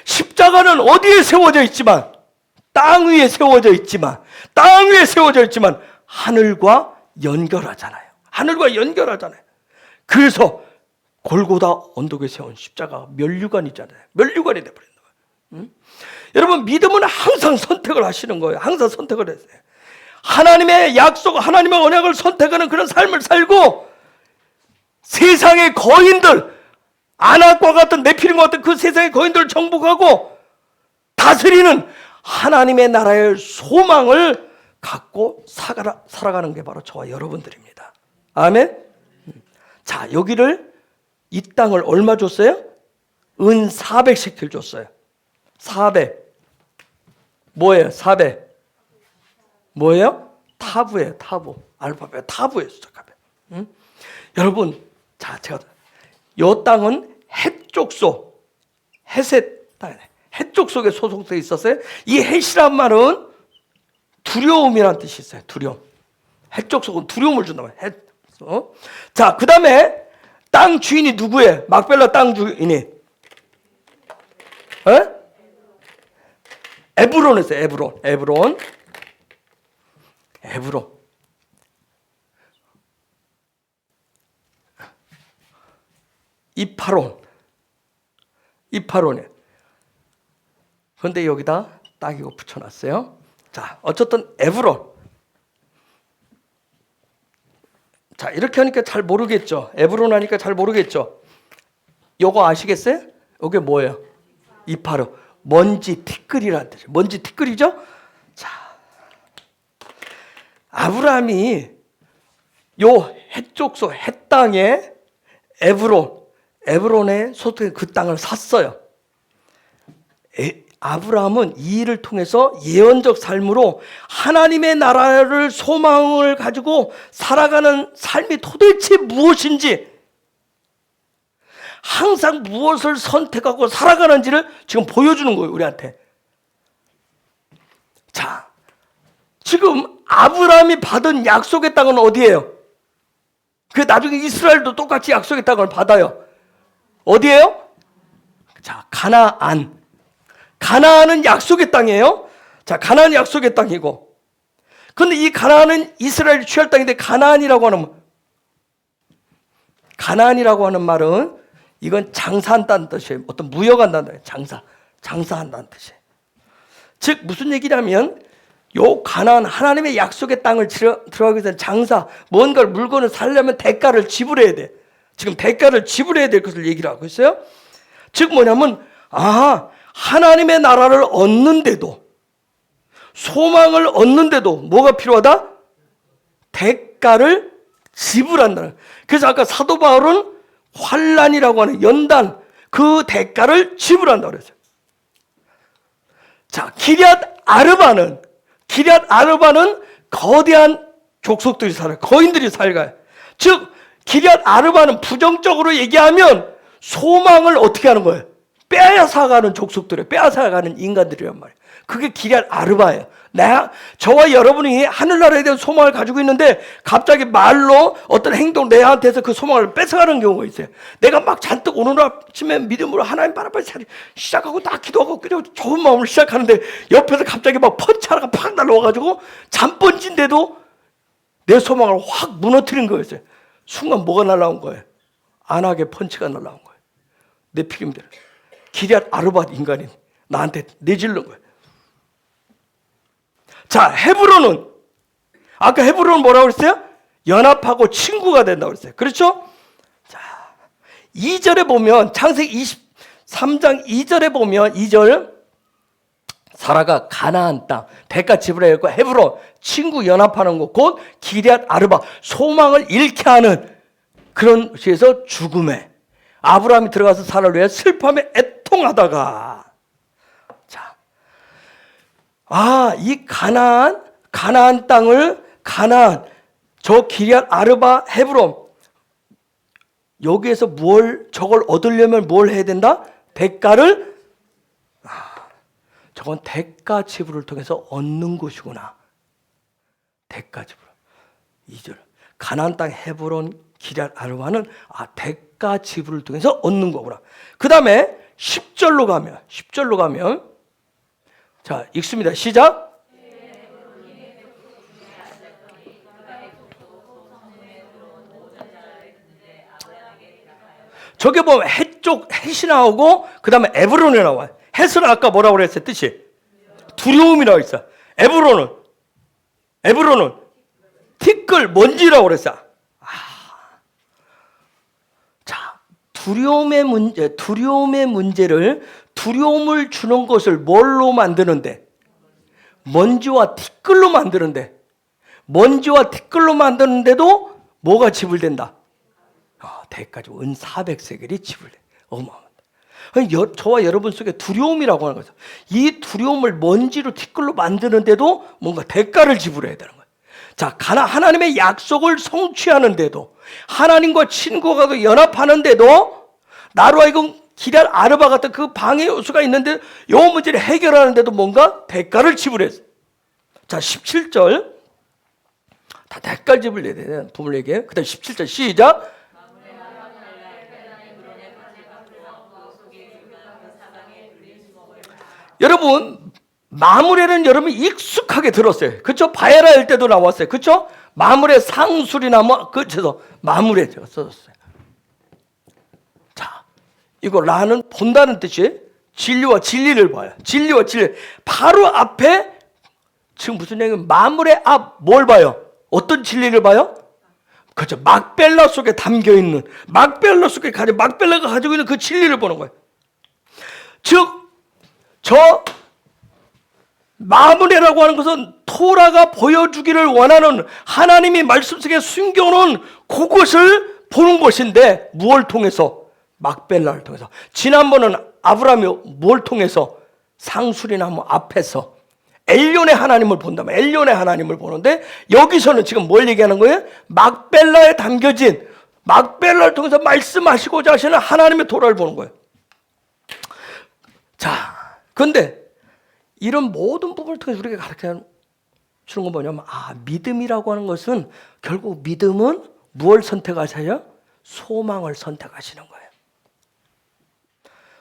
십자가는 어디에 세워져 있지만, 땅 위에 세워져 있지만 하늘과 연결하잖아요. 그래서 골고다 언덕에 세운 십자가 면류관이잖아요. 면류관이 되어버린 거예요. 여러분, 믿음은 항상 선택을 하시는 거예요. 항상 선택을 했어요. 하나님의 약속, 하나님의 언약을 선택하는 그런 삶을 살고, 세상의 거인들, 아낙과 같은 네피림과 같은 그 세상의 거인들을 정복하고 다스리는 하나님의 나라의 소망을 갖고 살아가는 게 바로 저와 여러분들입니다. 아멘. 자, 여기를 이 땅을 얼마 줬어요? 은 400세겔 줬어요. 400. 뭐예요? 400. 뭐예요? 타부예요. 타부. 알파벳 타부예요. 수작하면. 응? 여러분, 자, 제가 요 땅은 헷족속, 헷의 땅이네. 헷족 속에 소속되어 있었어요. 이 헷이란 말은 두려움이라는 뜻이 있어요. 두려움. 헷족 속은 두려움을 준다고 해요. 헷. 자, 그 다음에 땅 주인이 누구예요? 막벨라 땅 주인이. 에브론에서 에브론. 이파론에. 그런데 여기다 딱 이거 붙여놨어요. 자, 어쨌든 에브론. 자, 이렇게 하니까 잘 모르겠죠. 에브론 하니까 잘 모르겠죠. 요거 아시겠어요? 이게 뭐예요? 이파로. 먼지 티끌이라는 뜻이에요. 먼지 티끌이죠? 자, 아브라함이 요 헷족속 헷땅에 에브론에 소속된 그 땅을 샀어요. 아브라함은 이 일을 통해서 예언적 삶으로 하나님의 나라를 소망을 가지고 살아가는 삶이 도대체 무엇인지, 항상 무엇을 선택하고 살아가는지를 지금 보여주는 거예요, 우리한테. 자, 지금 아브라함이 받은 약속의 땅은 어디예요? 그 나중에 이스라엘도 똑같이 약속의 땅을 받아요. 어디예요? 자, 가나안은 약속의 땅이에요. 자, 가나안은 약속의 땅이고, 근데 이 가나안은 이스라엘이 취할 땅인데, 가나안이라고 하는 말은 이건 장사한다는 뜻이에요. 어떤 무역한다는 뜻이에요. 장사한다는 뜻이에요. 즉 무슨 얘기냐면, 요 가나안 하나님의 약속의 땅을 들어가기 위해서 장사, 뭔가를 물건을 살려면 대가를 지불해야 돼. 지금 대가를 지불해야 될 것을 얘기를 하고 있어요. 즉 뭐냐면, 하나님의 나라를 얻는데도, 소망을 얻는데도 뭐가 필요하다? 대가를 지불한다는. 그래서 아까 사도 바울은 환난이라고 하는 연단, 그 대가를 지불한다고 그랬어요. 자, 기럇 아르바는 거대한 족속들이 살아요. 거인들이 살아요. 즉 기럇 아르바는 부정적으로 얘기하면 소망을 어떻게 하는 거예요? 빼앗아가는 족속들이에요. 빼앗아가는 인간들이란 말이에요. 그게 기럇 아르바예요. 저와 여러분이 하늘나라에 대한 소망을 가지고 있는데 갑자기 말로 어떤 행동, 내한테서 그 소망을 뺏어가는 경우가 있어요. 내가 막 잔뜩 오늘 아침에 믿음으로 하나님 바라봐 시작하고 딱 기도하고 그냥 좋은 마음으로 시작하는데 옆에서 갑자기 막 펀치 하나가 팍 날라와가지고 잠번진데도 내 소망을 확 무너뜨린 거였어요. 순간 뭐가 날라온 거예요? 안하게 펀치가 날라온 거예요. 내 피임대로. 기럇 아르바 인간이 나한테 내질른 거예요. 자, 헤브론은 아까 헤브론은 뭐라고 그랬어요? 연합하고 친구가 된다고 그랬어요. 그렇죠? 자, 2절에 보면 창세기 23장 2절에 보면 2절 사라가 가나안 땅 대가 지불하였고 헤브론 친구 연합하는 곳 곧 기럇 아르바 소망을 잃게 하는 그런 곳에서 죽음에 아브라함이 들어가서 사라를 위해 슬픔에 애통하다가 이 가나안 땅을 저 기럇 아르바 헤브론 여기에서 저걸 얻으려면 뭘 해야 된다? 대가를 저건 대가 지불을 통해서 얻는 것이구나. 대가 지불. 2절. 가나안 땅 헤브론 기럇 아르바는 대가 지불을 통해서 얻는 거구나. 그다음에 10절로 가면 자, 읽습니다. 시작. 저게 보면 헷이 나오고 그 다음에 에브론이 나와요. 헷은 아까 뭐라고 그랬어요? 뜻이 두려움이라고 했어요. 에브론은 티끌, 먼지라고 그랬어요. 자, 두려움의 문제를 두려움을 주는 것을 뭘로 만드는데? 먼지와 티끌로 만드는데, 먼지와 티끌로 만드는데도 뭐가 지불된다? 대가지고 은 400세겔이 지불돼. 어마어마합니다. 저와 여러분 속에 두려움이라고 하는 거죠. 이 두려움을 먼지로 티끌로 만드는데도 뭔가 대가를 지불해야 되는 거예요. 자, 하나님의 약속을 성취하는데도, 하나님과 친구가 연합하는데도, 나로 하여금 기랄 아르바 같은 그 방해 요소가 있는데 이 문제를 해결하는데도 뭔가 대가를 지불했어요. 자, 17절 다 대가를 지불해야 되는 부모에게. 그 다음 17절 시작. 여러분, 마므레는 여러분이 익숙하게 들었어요. 그렇죠? 바에라 할 때도 나왔어요. 그렇죠? 마므레 상술이 나무 그쳐서 마므레 제가 써졌어요. 자, 이거 라는 본다는 뜻이 진리와 진리를 봐요. 진리와 진리. 바로 앞에 지금 무슨 얘기냐면 마므레 앞 뭘 봐요? 어떤 진리를 봐요? 그렇죠. 막벨라 속에 담겨 있는, 막벨라가 가지고 있는 그 진리를 보는 거예요. 즉 저 마므레라고 하는 것은 토라가 보여주기를 원하는 하나님이 말씀 속에 숨겨놓은 그것을 보는 것인데, 무엇을 통해서? 막벨라를 통해서. 지난번은 아브라함이 뭘 통해서? 상수리나무 앞에서 엘론의 하나님을 본다면 엘론의 하나님을 보는데, 여기서는 지금 뭘 얘기하는 거예요? 막벨라에 담겨진, 막벨라를 통해서 말씀하시고자 하시는 하나님의 토라를 보는 거예요. 자, 그런데 이런 모든 부분을 통해서 우리가 가르쳐 주는 건 뭐냐면, 믿음이라고 하는 것은 결국 믿음은 무엇을 선택하세요? 소망을 선택하시는 거예요.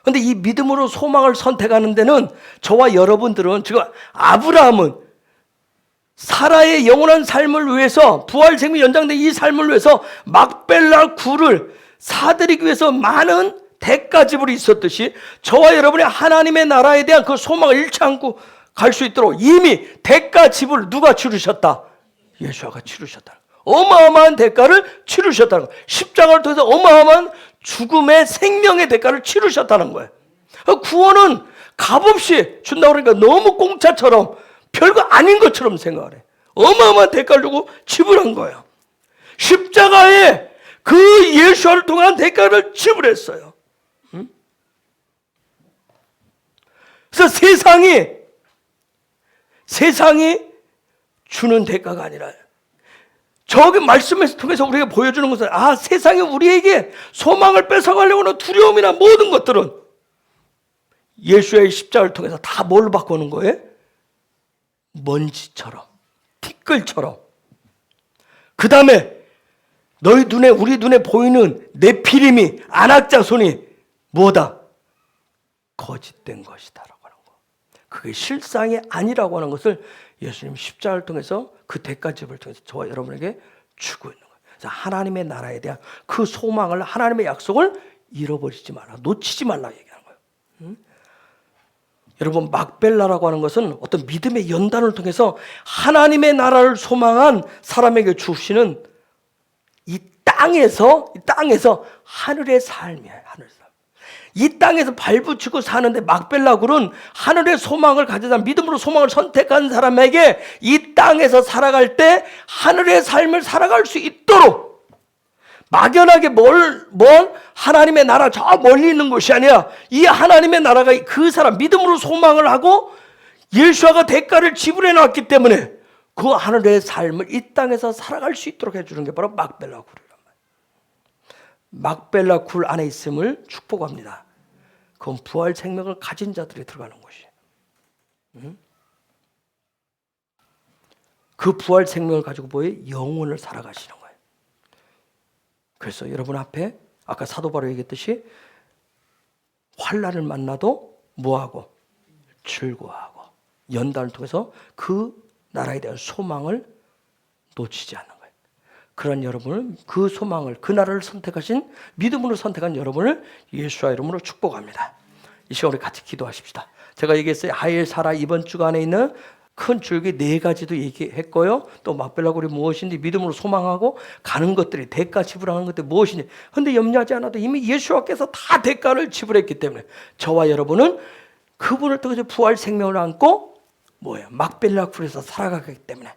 그런데 이 믿음으로 소망을 선택하는 데는 저와 여러분들은, 지금 아브라함은 사라의 영원한 삶을 위해서, 부활 생명 연장된 이 삶을 위해서 막벨라 굴을 사들이기 위해서 많은 대가 지불이 있었듯이, 저와 여러분의 하나님의 나라에 대한 그 소망을 잃지 않고 갈 수 있도록 이미 대가 지불을 누가 치르셨다? 예수가 치르셨다. 어마어마한 대가를 치르셨다는 거예요. 십자가를 통해서 어마어마한 죽음의 생명의 대가를 치르셨다는 거예요. 구원은 값없이 준다고 그러니까 너무 공짜처럼, 별거 아닌 것처럼 생각을 해. 어마어마한 대가를 주고 지불한 거예요. 십자가에 그 예수를 통한 대가를 지불했어요. 그래서 세상이 주는 대가가 아니라, 저기 말씀을 통해서 우리가 보여주는 것은, 세상이 우리에게 소망을 뺏어가려고 하는 두려움이나 모든 것들은 예수의 십자가를 통해서 다 뭘 바꾸는 거예요? 먼지처럼, 티끌처럼. 그 다음에 우리 눈에 보이는 네피림이, 안악자손이 뭐다? 거짓된 것이다라고 하는 거. 그게 실상이 아니라고 하는 것을 예수님 십자가를 통해서, 그 대가집을 통해서 저와 여러분에게 주고 있는 거예요. 그래서 하나님의 나라에 대한 그 소망을, 하나님의 약속을 잃어버리지 말라, 놓치지 말라 얘기하는 거예요. 여러분, 막벨라라고 하는 것은 어떤 믿음의 연단을 통해서 하나님의 나라를 소망한 사람에게 주시는 이 땅에서 하늘의 삶이에요. 하늘 삶. 이 땅에서 발붙이고 사는데, 막벨라굴은 하늘의 소망을 가진 사람, 믿음으로 소망을 선택한 사람에게 이 땅에서 살아갈 때 하늘의 삶을 살아갈 수 있도록, 막연하게 먼 하나님의 나라 저 멀리 있는 곳이 아니라, 이 하나님의 나라가 그 사람, 믿음으로 소망을 하고 예수가 대가를 지불해 놨기 때문에 그 하늘의 삶을 이 땅에서 살아갈 수 있도록 해주는 게 바로 막벨라 굴이란 말이에요. 막벨라 굴 안에 있음을 축복합니다. 그건 부활 생명을 가진 자들이 들어가는 곳이에요. 그 부활 생명을 가지고 영혼을 살아가시는 거예요. 그래서 여러분 앞에 아까 사도 바울이 얘기했듯이, 환난을 만나도 뭐하고? 즐거워하고, 연단을 통해서 그 나라에 대한 소망을 놓치지 않는 거예요. 그런 여러분을, 그 소망을, 그 나라를 선택하신, 믿음으로 선택한 여러분을 예수와 이름으로 축복합니다. 이 시간 우리 같이 기도하십시다. 제가 얘기했어요. 하일 사라 이번 주간에 있는 큰 줄기 4가지도 얘기했고요. 또 막벨라굴이 무엇인지, 믿음으로 소망하고 가는 것들이, 대가 지불하는 것들이 무엇인지. 그런데 염려하지 않아도 이미 예수와께서 다 대가를 지불했기 때문에 저와 여러분은 그분을 통해서 부활 생명을 안고 막벨라굴에서 살아가기 때문에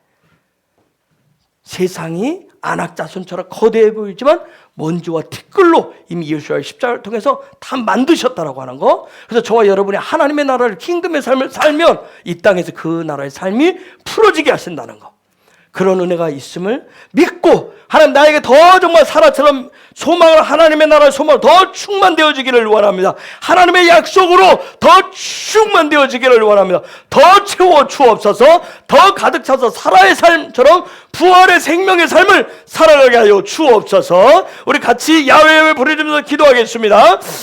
세상이 안악자손처럼 거대해 보이지만 먼지와 티끌로 이미 예수의 십자가를 통해서 다 만드셨다라고 하는 거. 그래서 저와 여러분이 하나님의 나라를 킹덤의 삶을 살면 이 땅에서 그 나라의 삶이 풀어지게 하신다는 거. 그런 은혜가 있음을 믿고 하나님 나에게 더 정말 사라처럼 소망을 하나님의 나라의 소망을 더 충만되어지기를 원합니다. 하나님의 약속으로 더 충만되어지기를 원합니다. 더 채워 주옵소서. 더 가득 차서 살아의 삶처럼 부활의 생명의 삶을 살아가게 하여 주옵소서. 우리 같이 야훼야훼 부르짖으면서 기도하겠습니다.